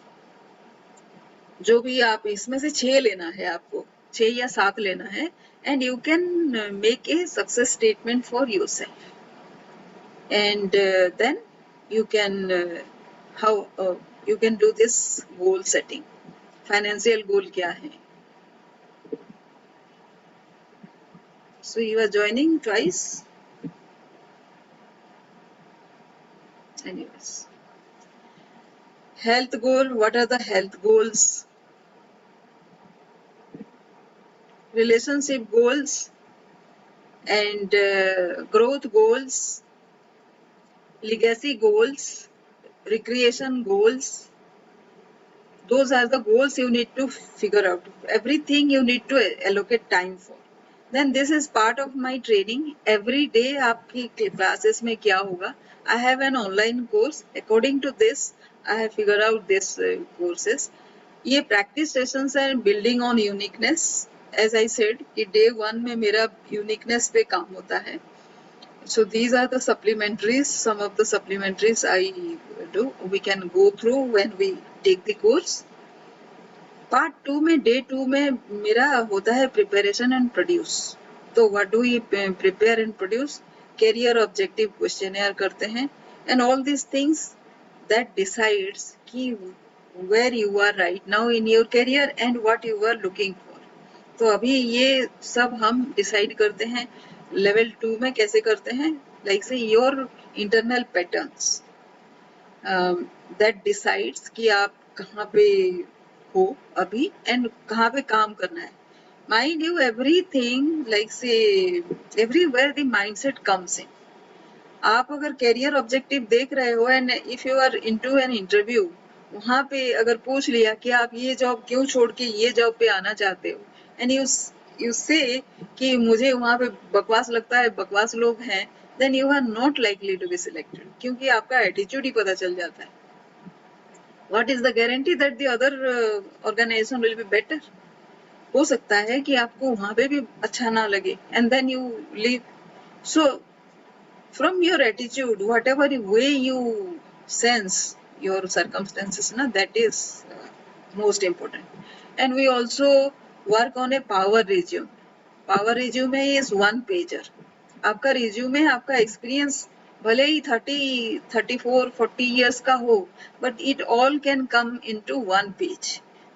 जो भी आप इसमें से 6 लेना है आपको, 6 या 7 लेना है, and you can make a success statement for yourself, and then you can how you can do this goal setting. Financial goal क्या है? So you are joining twice. Anyways, health goal. What are the health goals? Relationship goals and growth goals, legacy goals, recreation goals. Those are the goals you need to figure out. Everything you need to allocate time for. Then this is part of my training. Every day आपकी classes में क्या होगा? I have an online course. According to this, I have figured out this courses. ये practice sessions हैं building on uniqueness. As I said कि day 1 में मेरा uniqueness पे काम होता है. So these are the supplementaries. Some of the supplementaries I do. We can go through when we take the course. Part 2 में day 2 में मेरा होता है preparation and produce. तो what do we prepare and produce? Career objective questionnaire करते हैं, and all these things that decides कि where you are right now in your career and what you are looking for. तो अभी ये सब हम decide करते हैं लेवल 2 में. कैसे करते हैं? लाइक से your internal patterns that decides कि आप कहाँ पे हो अभी एंड कहाँ पे काम करना है. Mind you everything like say everywhere the mindset comes in. आप अगर कैरियर ऑब्जेक्टिव देख रहे हो and if you are into an interview, वहां पे अगर पूछ लिया कि आप ये जॉब क्यों छोड़ के ये जॉब पे आना चाहते हो, एंड यू से कि मुझे वहां पे बकवास लगता है, बकवास लोग हैं, then you are not likely to be selected, क्योंकि आपका एटीट्यूड ही पता चल जाता है. What is the guarantee that the other organisation will be better? हो सकता है कि आपको वहां पे भी अच्छा ना लगे and then you leave. So from your attitude, whatever way you sense your circumstances, that is most important. And we also work on a power resume. Power resume is 1 pager. आपका resume, आपका experience भले ही 30, 34, 40 years का हो, but it all can come into 1 page,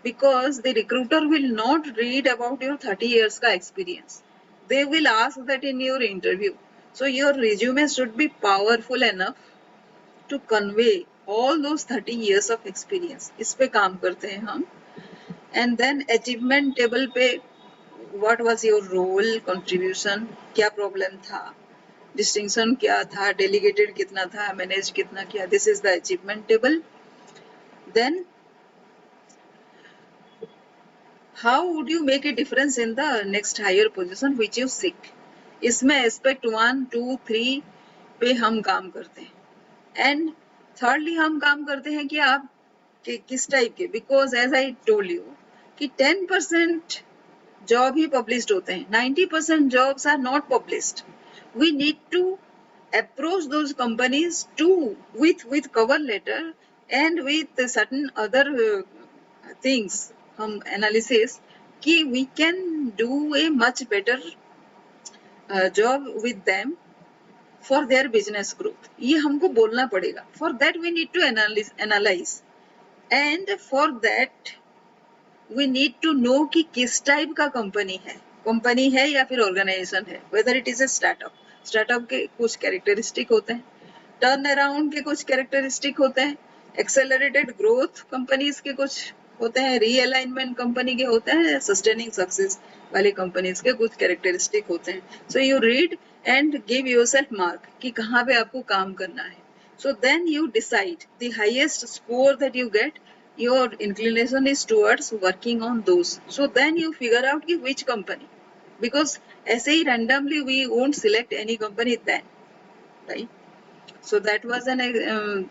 because the recruiter will not read about your 30 years का experience. They will ask that in your interview. So your resume should be powerful enough to convey all those 30 years of experience. इस पे काम करते हैं हम. And then achievement table पे what was your role, contribution, क्या problem था, distinction क्या था, delegated कितना था, managed कितना किया. This is the achievement table. Then how would you make a difference in the next higher position which you seek? इसमें एस्पेक्ट 1, 2, 3 पे हम काम करते हैं. एंड थर्डली हम काम करते हैं कि आप किस टाइप के, because as I told you कि 10% जॉब ही पब्लिश्ड होते हैं, 90% jobs are not published. We need to approach those companies to with cover letter and with certain other things, हम एनालिसिस कि we can do a much better job with them for their business growth. ये हमको बोलना पड़ेगा. For that we need to analyze, and for that we need to know कि किस type का company है या फिर ऑर्गेनाइजेशन है, whether it is a startup के कुछ कैरेक्टरिस्टिक होते हैं, टर्न अराउंड के कुछ कैरेक्टरिस्टिक होते हैं, एक्सेलरेटेड ग्रोथ कंपनीज के कुछ होते हैं, रीअलाइनमेंट कंपनी के होते हैं, सस्टेनिंग सक्सेस वाली कंपनीज के कुछ कैरेक्टरिस्टिक होते हैं. So you read and give yourself mark कि कहाँ पे आपको काम करना है. So then you decide the highest score that you get, your inclination is towards working on those. So then you figure out कि which company, because ऐसे ही randomly we won't select any company then, right? So that was an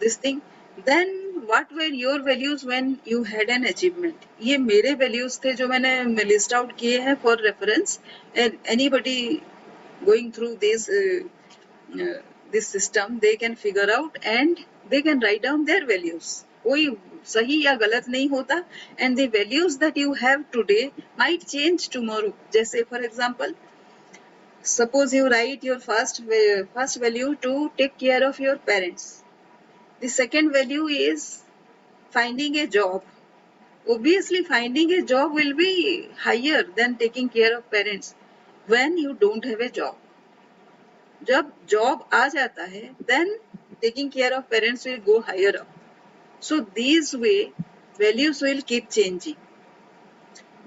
this thing. Then what were your values when you had an achievement? ये मेरे values थे जो मैंने list out किए हैं for reference, and anybody going through this system, they can figure out and they can write down their values. कोई सही या गलत नहीं होता, and the values that you have today might change tomorrow. जैसे for example, suppose you write your first value to take care of your parents. The second value is finding a job. Obviously, finding a job will be higher than taking care of parents when you don't have a job. जब job आ जाता है, then taking care of parents will go higher up. So these way values will keep changing,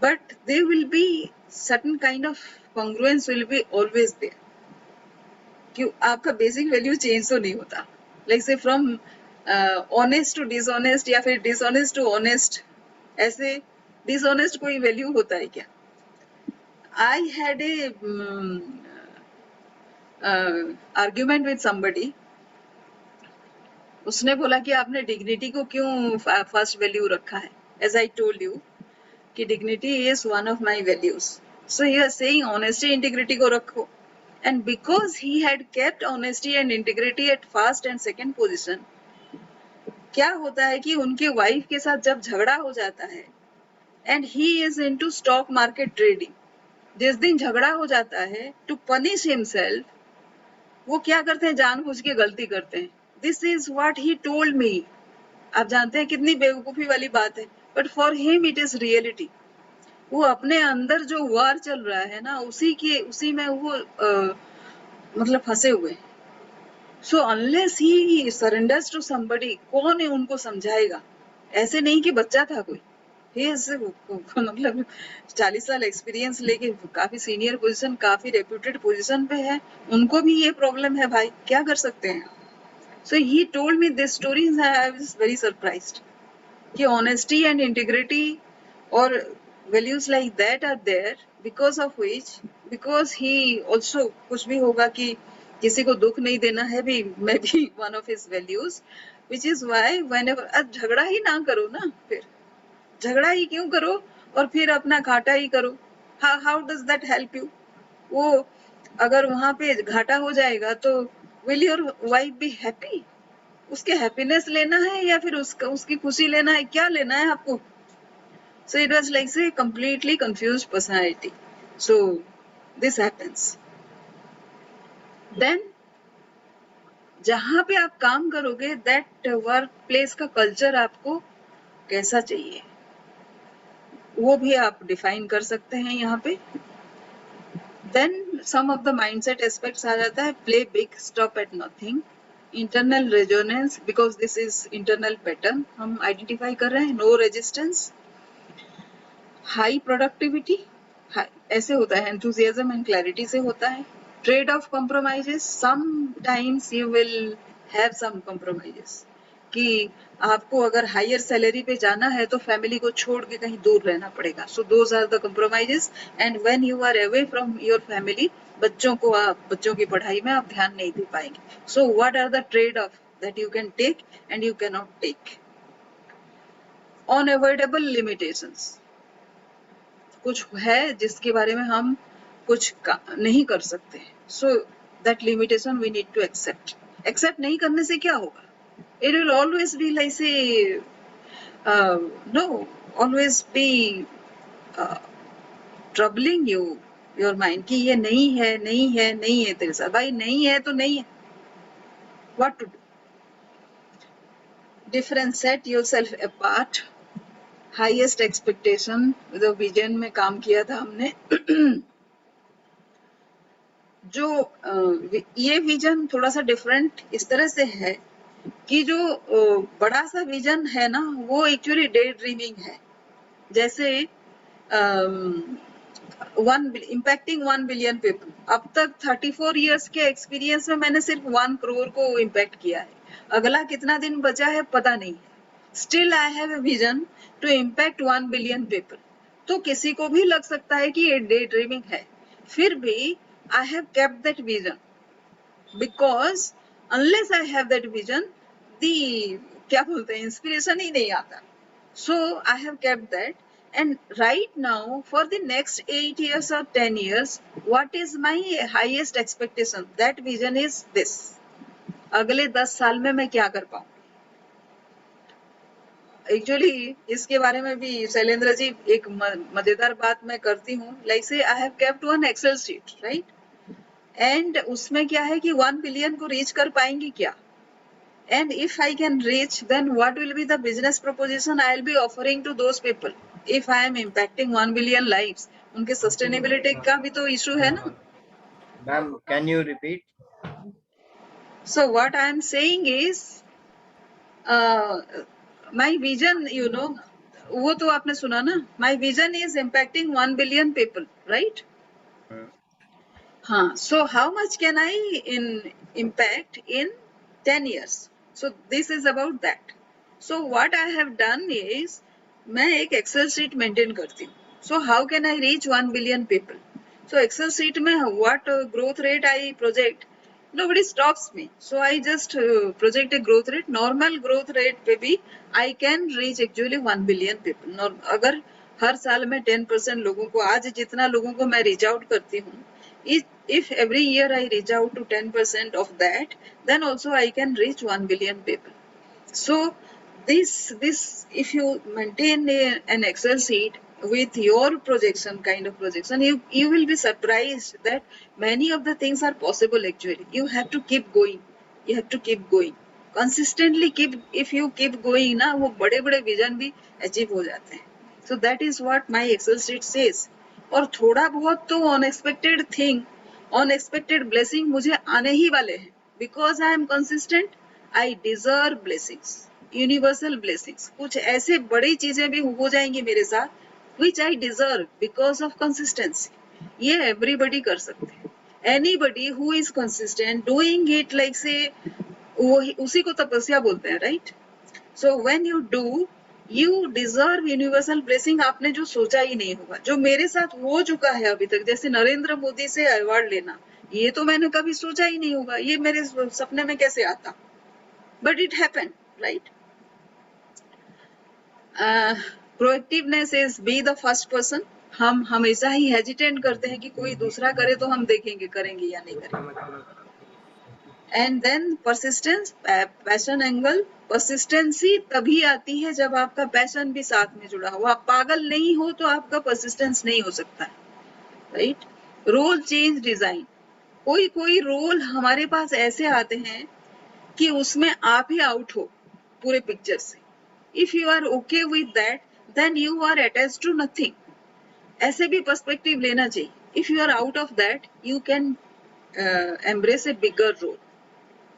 but there will be certain kind of congruence will be always there. कि आपका basic value change तो नहीं होता, like से from honest to dishonest या फिर dishonest to honest, ऐसे dishonest कोई वैल्यू होता है क्या? I had a argument with somebody. उसने बोला कि आपने डिग्निटी को क्यों फर्स्ट वैल्यू रखा है. एज आई टोल्ड यू कि dignity is one of my values. So you are saying honesty integrity को रखो, and because he had kept honesty and integrity at first and second position, क्या होता है कि उनके वाइफ के साथ जब झगड़ा हो जाता है and he is into stock market trading, जिस दिन झगड़ा हो जाता है, टू पनिश हिमसेल्फ, वो क्या करते हैं, जानबूझ के गलती करते हैं. This is what he told मी. आप जानते हैं कितनी बेवकूफी वाली बात है, but for him it is reality. वो अपने अंदर जो वार चल रहा है ना, उसी में वो मतलब फंसे हुए. So unless he surrenders to somebody, कौन है उनको समझाएगा? ऐसे नहीं कि बच्चा था कोई, मतलब 40 साल एक्सपीरियंस लेके काफी सीनियर पोजीशन, काफी रेप्यूटेड पोजीशन पे है, उनको भी ये प्रॉब्लम है भाई, क्या कर सकते हैं? So he told me this story, I was very surprised कि ऑनेस्टी एंड इंटीग्रिटी और values like that are there, because of which, because he also, कुछ भी होगा कि किसी को दुख नहीं देना है भी, मैं भी one of his values, which is why whenever, झगड़ा ही ना करो ना, फिर झगड़ा ही क्यों करो और फिर अपना घाटा ही करो. how does that help you? वो अगर वहां पे घाटा हो जाएगा तो will your wife be happy? उसके हैप्पीनेस लेना है या फिर उसकी खुशी लेना है, क्या लेना है आपको? So it was like say completely confused personality. So this happens. Then जहां पे आप काम करोगे, that work place का कल्चर आपको कैसा चाहिए, वो भी आप डिफाइन कर सकते हैं यहाँ पे. Then some of the mindset aspects आ जाता है. Play big, stop at nothing. Internal resonance, because this is internal pattern हम identify कर रहे हैं. No resistance. हाई प्रोडक्टिविटी, ऐसे होता है. एंथुसियाज्म एंड क्लैरिटी से होता है. Trade off compromises, sometimes you will have some compromises कि आपको अगर हायर सैलरी पे जाना है तो फैमिली को छोड़ के कहीं दूर रहना पड़ेगा. So those are the compromises. And when you are away from your family, बच्चों की पढ़ाई में आप ध्यान नहीं दे पाएंगे. So what are the trade off that you can take and you can not take. Unavoidable limitations, कुछ है जिसके बारे में हम कुछ नहीं कर सकते. So that limitation we need to accept. Accept नहीं करने से क्या होगा? It will always be like say no, always be troubling your mind कि ये नहीं है, नहीं है, नहीं है तेरे साथ. भाई नहीं है तो नहीं है, what to do? Differentiate yourself apart. Highest expectation जो विजन में काम किया था हमने जो ये विजन थोड़ा सा डिफरेंट इस तरह से है कि जो बड़ा सा विजन है ना वो एक्चुअली डे ड्रीमिंग है। जैसे इम्पैक्टिंग 1 बिलियन पीपल, अब तक 34 इयर्स के एक्सपीरियंस में मैंने सिर्फ 1 करोड़ को इम्पैक्ट किया है। अगला कितना दिन बचा है पता नहीं है। Still I have a vision to impact 1 billion people. तो किसी को भी लग सकता है कि ये डे ड्रीमिंग है, फिर भी आई have kept that vision because unless I have that vision, the क्या बोलते हैं इंस्पिरेशन ही नहीं आता। So I have kept that, and right now for the next 8 years or 10 years, what is my highest expectation? That vision is this. अगले 10 साल में मैं क्या कर पाऊँ। एक्चुअली इसके बारे में भी शैलेंद्र जी एक मजेदार बात मैं करती हूँ। Like say I have kept one Excel sheet, right, and उसमें क्या है कि 1 बिलियन को रीच कर पाएंगे क्या, and if I can reach, then what will be the business proposition I will be offering to those people if I am impacting 1 billion lives। उनके sustainability का भी तो इशू है ना। Ma'am, can you repeat? So what I am saying is my vision, you know, वो तो आपने सुना ना, my vision is impacting 1 billion people, right? हाँ, so how much can I impact in 10 years? So this is about that. So what I have done is मैं एक Excel sheet maintain करती हूँ। So how can I reach 1 billion people? So Excel sheet में what growth rate I project, nobody stops me. So I just project a growth rate, normal growth rate पे भी I can reach actually 1 billion people। अगर हर साल में 10% लोगों को, आज जितना लोगों को मैं रीच आउट करती हूँ, if every year I reach out to 10% of that, then also I can reach 1 billion people. So this if you maintain an Excel sheet with your projection, kind of projection, you will be surprised that many of the things are possible actually. You have to keep going. You have to keep going. Consistently keep, if you keep going ना, वो बड़े बड़े vision भी achieve हो जाते हैं। So that is what my Excel sheet says। और थोड़ा बहुत तो अनएक्सपेक्टेड थिंग, अनएक्सपेक्टेड ब्लेसिंग मुझे आने ही वाले हैं। Because I am consistent, I deserve blessings, universal blessings. कुछ ऐसे बड़ी चीजें भी हो जाएंगी मेरे साथ which I deserve because of consistency. ये एवरीबडी कर सकते हैं। Anybody who is consistent doing it, like say उसी को तपस्या बोलते हैं, right. So when you do, you deserve universal blessing. आपने जो सोचा ही नहीं होगा, जो मेरे साथ हो चुका है अभी तक, जैसे नरेंद्र मोदी से अवार्ड लेना, ये तो मैंने कभी सोचा ही नहीं होगा, ये मेरे सपने में कैसे आता, but it happened, right. Proactiveness is be the first person. हम हमेशा ही हेजिटेट करते हैं कि कोई दूसरा करे तो हम देखेंगे करेंगे या नहीं करेंगे। And then persistence, passion angle. Persistency तभी आती है जब आपका पैशन भी साथ में जुड़ा हो। आप पागल नहीं हो तो आपका परसिस्टेंस नहीं हो सकता है, राइट। Role change design. कोई कोई रोल हमारे पास ऐसे आते हैं कि उसमें आप ही आउट हो पूरे पिक्चर से। If you are okay with that, then you are attached to nothing. ऐसे भी पर्सपेक्टिव लेना चाहिए। If you are out of that, you can embrace a bigger role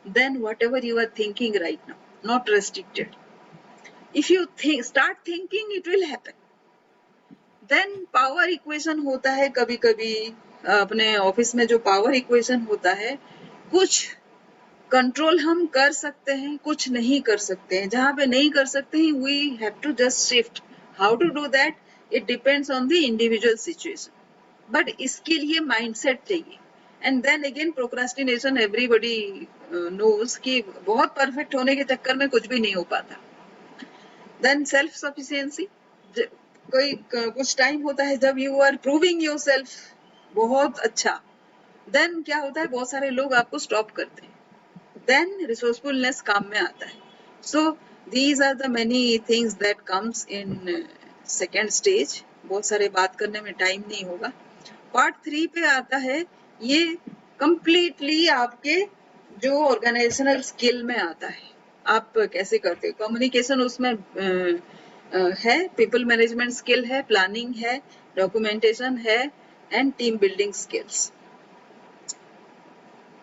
than whatever you are thinking right now, not restricted. If you start thinking, it will happen. Then power equation होता है कभी कभी अपने office में, जो power equation होता है, कुछ कंट्रोल हम कर सकते हैं, कुछ नहीं कर सकते हैं। जहां पे नहीं कर सकते हैं, we have to just shift. How to do that, it depends on the individual situation, but इसके लिए माइंडसेट चाहिए। And then again procrastination, everybody knows कि बहुत परफेक्ट होने के चक्कर में कुछ भी नहीं हो पाता। Then self sufficiency. कोई कुछ टाइम होता है जब you are proving yourself बहुत अच्छा, देन क्या होता है, बहुत सारे लोग आपको स्टॉप करते हैं। देन रिसोर्सफुलनेस काम में आता है। So these are the many things that comes in second stage. बहुत सारे बात करने में टाइम नहीं होगा। पार्ट 3 पे आता है, ये कंप्लीटली आपके जो ऑर्गेनाइजेशनल स्किल में आता है। आप कैसे करते हो कम्युनिकेशन, उसमें है, पीपल मैनेजमेंट स्किल है, प्लानिंग है, डॉक्यूमेंटेशन है एंड टीम बिल्डिंग स्किल्स।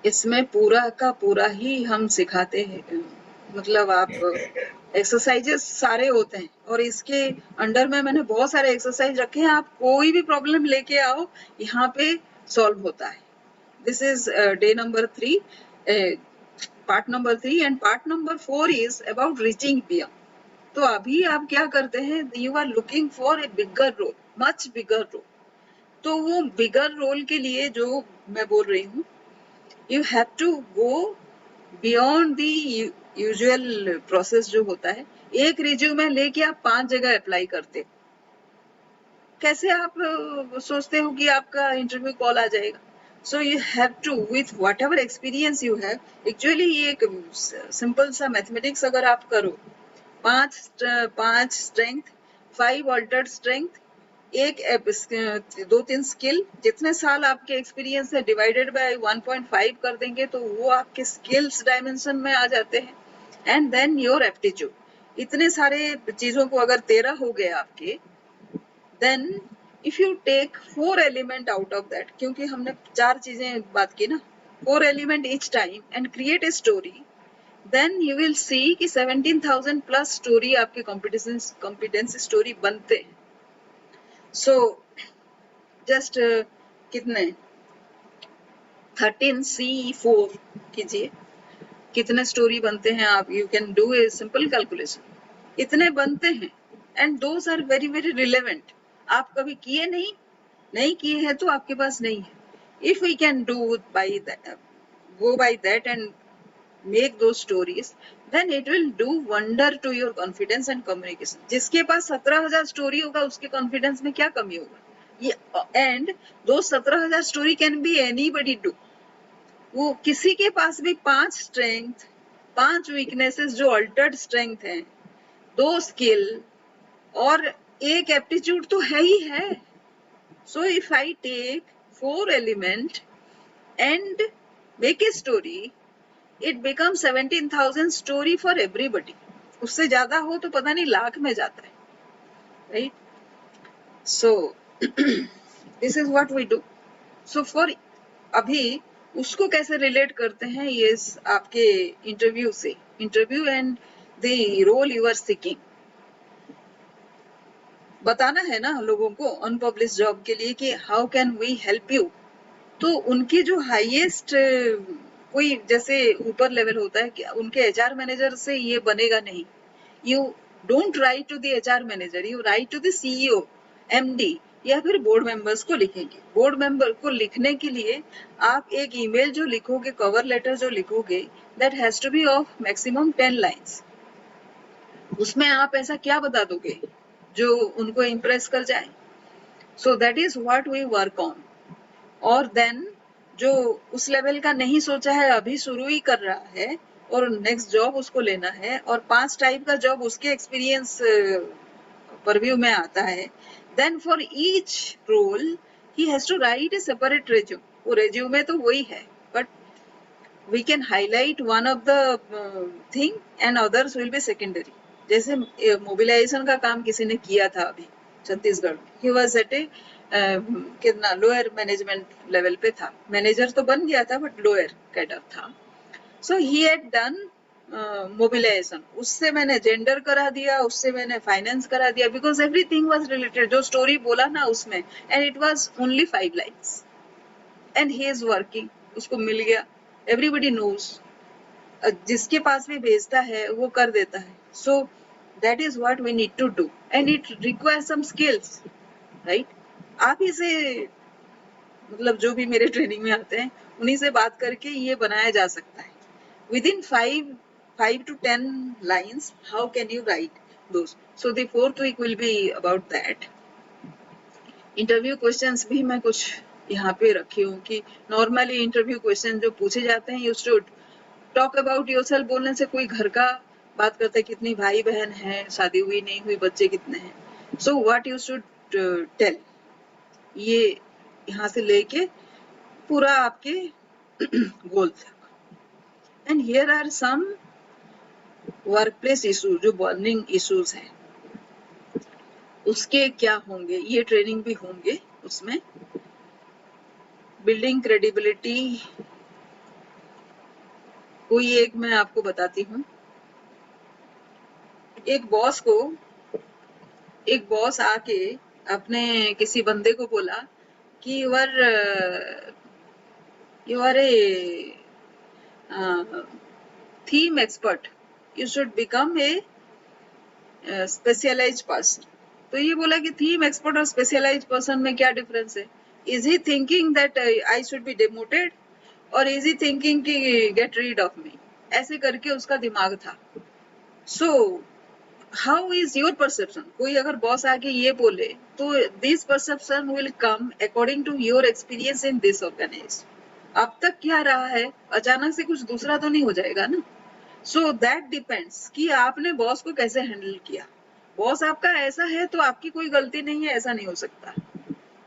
इसमें पूरा का पूरा ही हम सिखाते हैं, मतलब आप एक्सरसाइजेस सारे होते हैं और इसके अंडर में मैंने बहुत सारे एक्सरसाइज रखे हैं। आप कोई भी प्रॉब्लम लेके आओ, यहाँ पे सॉल्व होता है। This is day number 3, part number 3 and part number 4 is about reaching beyond. तो अभी आप क्या करते हैं, you are looking for a bigger role, much bigger role. तो वो बिगर रोल के लिए जो मैं बोल रही हूँ, you have to go beyond the usual process जो होता है। एक रिज्यूमे लेके आप 5 जगह अप्लाई करते, कैसे आप सोचते हो कि आपका इंटरव्यू कॉल आ जाएगा? So you have to with whatever experience you have, actually ये एक सिंपल सा मैथमेटिक्स अगर आप करो, 5 स्ट्रेंथ, 5 ऑल्टर्ड स्ट्रेंथ, एक 2-3 स्किल, जितने साल आपके एक्सपीरियंस है डिवाइडेड बाय 1.5 कर देंगे तो वो आपके स्किल्स डायमेंशन में आ जाते हैं। एंड देन योर एप्टीट्यूड, इतने सारे चीजों को अगर 13 हो गए आपके, then if you take 4 element out of that, क्योंकि हमने 4 चीजें बात की ना, 4 element each time and create a story, then you will see कि 17,000 प्लस स्टोरी आपके कॉम्पिटेंस स्टोरी बनते हैं। सो जस्ट कितने 13C4 कीजिए, कितने स्टोरी बनते हैं आप, you can do a simple calculation, इतने बनते हैं। And those are very very relevant. आप कभी किए नहीं किए हैं तो आपके पास नहीं है। If we can do by that, go by that and make those stories, then it will do wonder to your confidence and communication। जिसके पास 17,000 स्टोरी होगा उसके कॉन्फिडेंस में क्या कमी होगा? एंड दो 17,000 story can be anybody do. वो किसी के पास भी 5 स्ट्रेंथ, 5 वीकनेसेस जो अल्टर्ड स्ट्रेंथ है, 2 स्किल और एक एप्टीट्यूड तो है ही है। So if I take 4 element and make a story, it become 17,000 story for everybody. उससे ज्यादा हो तो पता नहीं लाख में जाता है, right? So this is what we do. So for अभी उसको कैसे रिलेट करते हैं ये आपके इंटरव्यू से, interview and the role you are seeking. बताना है ना लोगों को अनपब्लिश जॉब के लिए कि how can we help you. तो उनकी जो हाईएस्ट कोई जैसे ऊपर लेवल होता है कि उनके एचआर मैनेजर से ये बनेगा नहीं। You don't write to the HR manager, you write to the CEO, MD या फिर बोर्ड मेंबर्स को लिखेंगे। बोर्ड मेंबर को लिखने के लिए आप एक ईमेल जो लिखोगे, कवर लेटर जो लिखोगे, that has to be of maximum 10 lines. उसमें आप ऐसा क्या बता दोगे जो उनको इम्प्रेस कर जाए? So that is what we work on. और देन जो उस लेवल का नहीं सोचा है, अभी शुरू ही कर रहा है और नेक्स्ट जॉब उसको लेना है और 5 टाइप का जॉब उसके एक्सपीरियंस परव्यू में आता है, then for each role he has to write a separate resume. वो रेज्यूमे तो वही है, but we can highlight one of the thing and others will be secondary. जैसे मोबिलाइजेशन का काम किसी ने किया था अभी छत्तीसगढ़ में, ही वाज एट ए कितना लोअर मैनेजमेंट लेवल पे था, मैनेजर तो बन गया था बट लोअर कैडर था। सो ही हैड डन मोबिलाइजेशन, उससे मैंने जेंडर करा दिया, उससे मैंने फाइनेंस करा दिया, बिकॉज एवरीथिंग वाज रिलेटेड। जो स्टोरी बोला ना उसमें, and it was only 5 lines and he is working, उसको मिल गया, एवरीबडी नोज, जिसके पास भी भेजता है वो कर देता है। So that is what we need to do and it requires some skills, right? आप ही से, मतलब जो भी मेरे ट्रेनिंग में आते हैं उन्हीं से बात करके ये बनाया जा सकता है। Within 5 to 10 lines, how can you write those? So the 4th week will be about that. Interview questions भी मैं कुछ यहाँ पे रखी हूँ कि normally interview question जो पूछे जाते हैं, you should talk about yourself। बोलने से कोई घर का बात करता है, कितनी भाई बहन है, शादी हुई नहीं हुई, बच्चे कितने हैं, so what you should tell, ये यहाँ से लेके पूरा आपके गोल तक। And here are some workplace issues जो बर्निंग इश्यूज हैं। उसके क्या होंगे, ये ट्रेनिंग भी होंगे उसमें। बिल्डिंग क्रेडिबिलिटी, कोई एक मैं आपको बताती हूँ। एक बॉस आके अपने किसी बंदे को बोला कि you are a theme expert, you should become a specialised person. तो ये बोला कि थीम एक्सपर्ट और स्पेशलाइज्ड पर्सन में क्या डिफरेंस है? Is he thinking that I should be demoted और इज ही थिंकिंग कि गेट रीड ऑफ मी? ऐसे करके उसका दिमाग था। So how is your perception? कोई अगर बॉस आके ये बोले तो this perception will come according to your experience in this organisation. अब तक क्या रहा है, अचानक से कुछ दूसरा तो नहीं हो जाएगा ना। सो दैट डिपेंड्स कि आपने बॉस को कैसे हैंडल किया। बॉस आपका ऐसा है तो आपकी कोई गलती नहीं है, ऐसा नहीं हो सकता।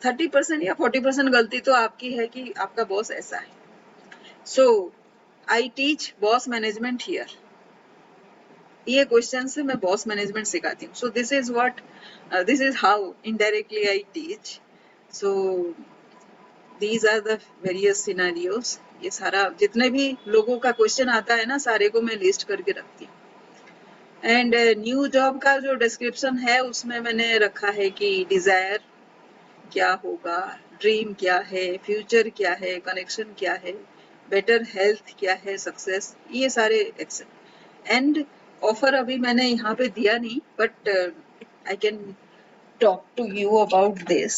30% या 40% गलती तो आपकी है कि आपका बॉस ऐसा है। So I teach boss management here. ये क्वेश्चन से मैं बॉस मैनेजमेंट सिखाती हूँ। So this is how indirectly I teach. So these are the various scenarios. ये सारा जितने भी लोगों का क्वेश्चन आता है ना, सारे को मैं लिस्ट करके रखती हूँ। एंड न्यू जॉब का जो डिस्क्रिप्शन है उसमें मैंने रखा है कि डिजायर क्या होगा, ड्रीम क्या है, फ्यूचर क्या है, कनेक्शन क्या है, बेटर हेल्थ क्या है, सक्सेस, ये सारे एंड ऑफर अभी मैंने यहाँ पे दिया नहीं, but I can talk to you about this.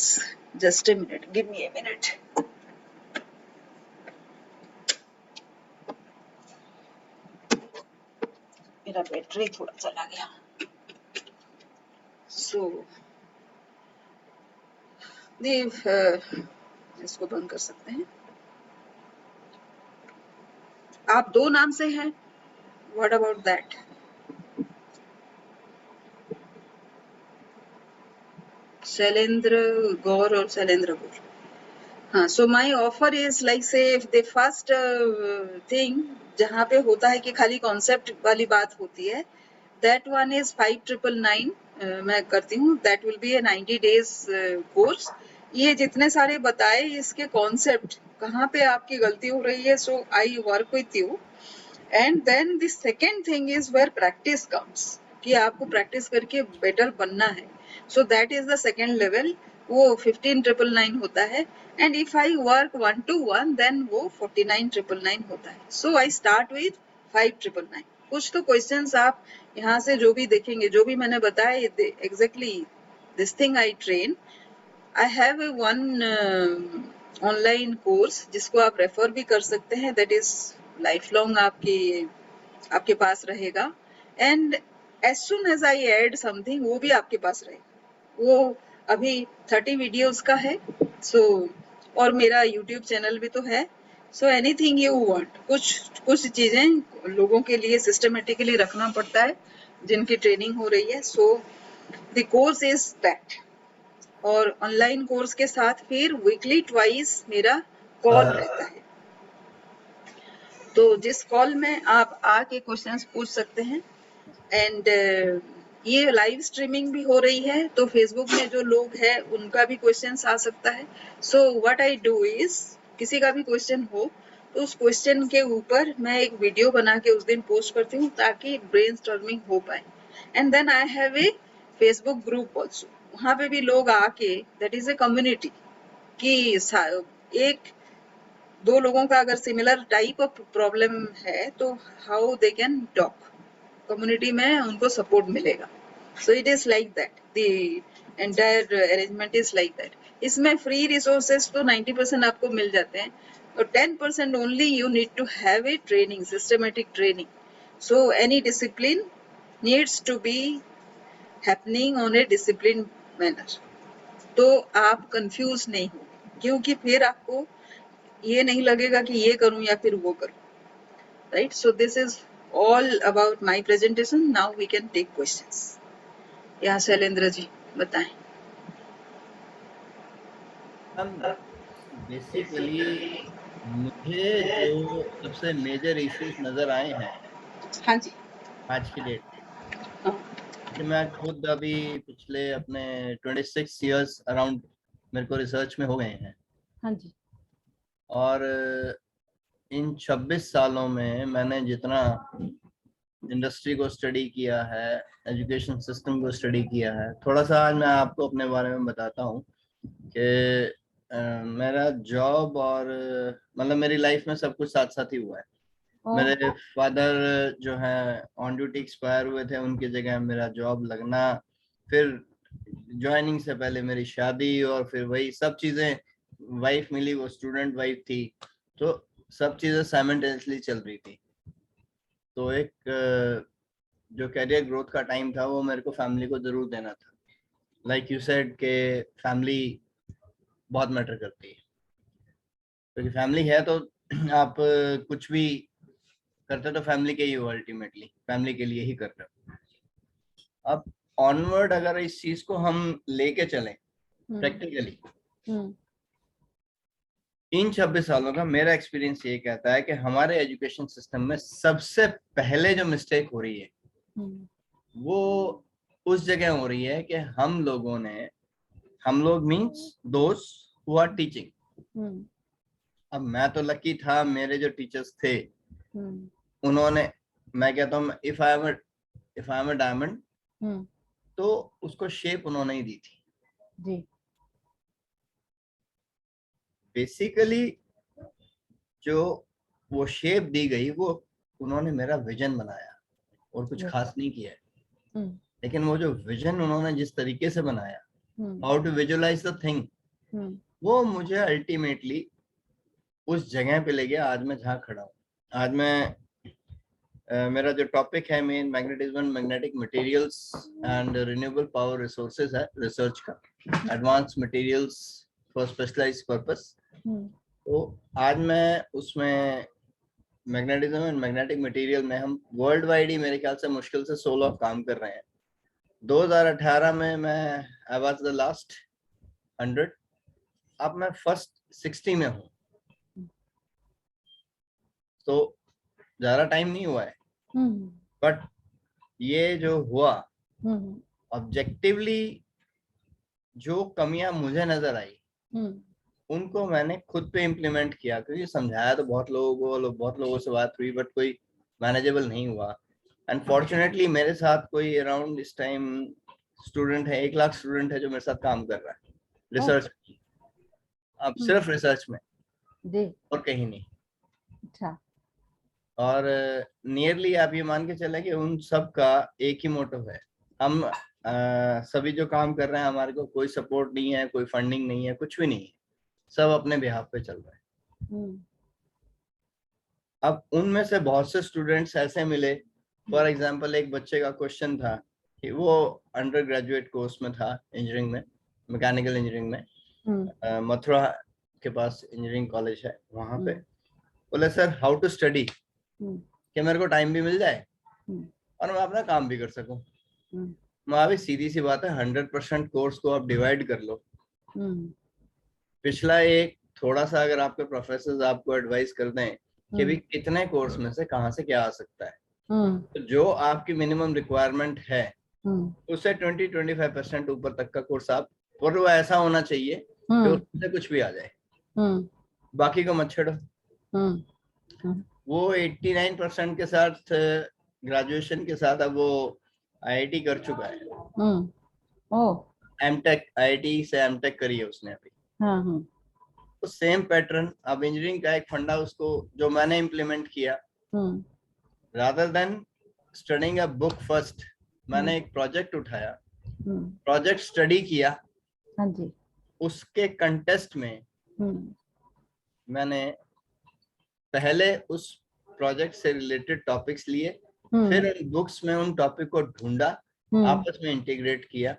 Just a minute, give me a minute. मेरा बैटरी थोड़ा चला गया। सो इसको बंद कर सकते हैं। आप दो नाम से हैं, व्हाट अबाउट दैट? शैलेंद्र गौर और शैलेंद्र गौर। हाँ, so my offer is like से द फर्स्ट थिंग जहाँ पे होता है कि खाली कॉन्सेप्ट वाली बात होती है, दैट वन इज 5999 मैं करती हूँ। That will be A 90 days course. ये जितने सारे बताए इसके कॉन्सेप्ट कहाँ पे आपकी गलती हो रही है, so I work with you. And then the second thing is where practice comes, कि आपको प्रैक्टिस करके बेटर बनना है। So that is the second level, वो 15999 होता है। And if I work 1 to 1 then वो 49999 होता है। So I start with 5999। कुछ तो क्वेश्चंस आप यहाँ से जो भी देखेंगे, जो भी मैंने बताया, exactly this thing I train. I have A one online course जिसको आप रेफर भी कर सकते हैं, दैट इज लाइफ लॉन्ग आपके पास रहेगा। And as soon as I add something, वो भी आपके पास रहेगा। वो अभी 30 वीडियोस का है। सो और मेरा यूट्यूब चैनल भी तो है। सो एनीथिंग यू वांट, कुछ चीजें लोगों के लिए सिस्टमेटिकली रखना पड़ता है जिनकी ट्रेनिंग हो रही है। So the course is that. और ऑनलाइन कोर्स के साथ फिर वीकली ट्वाइस मेरा कॉल रहता है। तो जिस कॉल में आप आके क्वेश्चंस पूछ सकते हैं। एंड ये लाइव स्ट्रीमिंग भी हो रही है, तो फेसबुक में जो लोग हैं उनका भी क्वेश्चंस आ सकता है। So what I do is, किसी का भी क्वेश्चन हो तो उस क्वेश्चन के ऊपर मैं एक वीडियो बना के उस दिन पोस्ट करती हूँ ताकि ब्रेनस्टॉर्मिंग हो पाए। And then I have a Facebook group also, वहाँ पे भी लोग आके, दैट इज ए कम्युनिटी, कि एक दो लोगों का अगर सिमिलर टाइप ऑफ प्रॉब्लम है तो how they can talk, community में उनको सपोर्ट मिलेगा। So it is like that, the entire arrangement is like that. इसमें फ्री रिसोर्सेज तो 90% आपको मिल जाते हैं, और 10% only you need to have a training, systematic training. So any discipline needs to be happening on a discipline manner, तो आप confuse नहीं हो, क्योंकि फिर आपको ये नहीं लगेगा कि ये करूं या फिर वो करूं, right? So this is all about my presentation. Now we can take questions. यहाँ शैलेंद्र जी बताएं। मैम, बेसिकली मुझे जो सबसे मेजर इश्यूज नजर आए हैं हाँ जी। आज की डेट में, हाँ कि मैं खुद अभी पिछले अपने 26 इयर्स अराउंड मेरे को रिसर्च में हो गए हैं। हाँ जी। और इन 26 सालों में मैंने जितना इंडस्ट्री को स्टडी किया है, एजुकेशन सिस्टम को स्टडी किया है, थोड़ा सा आज मैं आपको अपने बारे में बताता हूँ कि मेरा जॉब और मतलब मेरी लाइफ में सब कुछ साथ साथ ही हुआ है। मेरे फादर जो है ऑन ड्यूटी एक्सपायर हुए थे, उनकी जगह मेरा जॉब लगना, फिर ज्वाइनिंग से पहले मेरी शादी, और फिर वही सब चीजें, वाइफ मिली वो स्टूडेंट वाइफ थी, तो सब चीजें साइमल्टेनियसली चल रही थी। तो एक जो कैरियर ग्रोथ का टाइम था वो मेरे को फैमिली को जरूर देना था। लाइक यू सेड के फैमिली बहुत मैटर करती है, क्योंकि फैमिली है तो आप कुछ भी करते तो फैमिली के ही हो, अल्टीमेटली फैमिली के लिए ही कर रहे हो। अब ऑनवर्ड अगर इस चीज को हम लेके चलें प्रैक्टिकली, इन 26 सालों का मेरा एक्सपीरियंस ये कहता है कि हमारे एजुकेशन सिस्टम में सबसे पहले जो मिस्टेक हो रही है वो उस जगह हो रही है कि हम लोग मीन्स दोस्त हु आर टीचिंग। अब मैं तो लकी था, मेरे जो टीचर्स थे उन्होंने, मैं कहता हूँ if I am a diamond, तो उसको शेप उन्होंने ही दी थी जी। बेसिकली जो वो शेप दी गई वो उन्होंने मेरा विजन बनाया और कुछ खास नहीं किया है, लेकिन वो जो विजन उन्होंने जिस तरीके से बनाया, how to visualise the thing, वो मुझे अल्टीमेटली उस जगह पे ले गया आज मैं जहाँ खड़ा हूँ। आज मैं मेरा जो टॉपिक है main magnetism and magnetic materials and renewable power resources है, रिसर्च का, advance materials for specialised purpose. तो आज मैं उसमें मैग्नेटिज्म एंड मैग्नेटिक मटेरियल में हम वर्ल्ड वाइड ही मेरे ख्याल से मुश्किल से 16 काम कर रहे हैं। 2018 में मैं आई वाज द लास्ट 100, अब मैं फर्स्ट 60 में हूँ। तो ज्यादा टाइम नहीं हुआ है, बट ये जो हुआ ऑब्जेक्टिवली जो कमियां मुझे नजर आई उनको मैंने खुद पे इम्प्लीमेंट किया, क्योंकि समझाया तो बहुत लोगों से बात हुई, बट कोई मैनेजेबल नहीं हुआ। अनफॉर्चुनेटली मेरे साथ कोई अराउंड इस टाइम स्टूडेंट है, 1 लाख स्टूडेंट है जो मेरे साथ काम कर रहा है रिसर्च, अब सिर्फ रिसर्च में और कहीं नहीं। अच्छा। और नियरली आप ये मान के चले कि उन सब का एक ही मोटिव है, हम सभी जो काम कर रहे हैं हमारे को कोई सपोर्ट नहीं है, कोई फंडिंग नहीं है, कुछ भी नहीं है, सब अपने बिहाफ पे चल रहा है। अब उनमें से बहुत से स्टूडेंट्स ऐसे मिले, फॉर एग्जांपल एक बच्चे का क्वेश्चन था कि वो अंडर ग्रेजुएट कोर्स में था इंजीनियरिंग में, मैकेनिकल इंजीनियरिंग में, मथुरा के पास इंजीनियरिंग कॉलेज है वहां पे। बोले सर हाउ टू स्टडी कि मेरे को टाइम भी मिल जाए और मैं अपना काम भी कर सकूं। मैं भी सीधी सी बात है, 100% कोर्स को आप डिवाइड कर लो, पिछला एक थोड़ा सा अगर आपके प्रोफेसर आपको एडवाइस कर दें कि भी कितने कोर्स में से कहाँ से क्या आ सकता है, तो जो आपकी मिनिमम रिक्वायरमेंट है उससे 20-25% ऊपर तक का कोर्स आप, और वो ऐसा होना चाहिए कि उससे कुछ भी आ जाए, बाकी को मत छेड़ो। वो 89% के साथ ग्रेजुएशन के साथ अब वो आईआईटी कर चुका है, एमटेक, आईआईटी से एमटेक करी है उसने अभी। तो सेम पैटर्न अब इंजीनियरिंग का एक फंडा उसको जो मैंने इम्प्लीमेंट किया, rather than studying a book first, मैंने एक प्रोजेक्ट उठाया, प्रोजेक्ट स्टडी किया, उसके कंटेस्ट में मैंने पहले उस प्रोजेक्ट से रिलेटेड टॉपिक्स लिए, फिर उन बुक्स में उन टॉपिक को ढूंढा, आपस में इंटीग्रेट किया,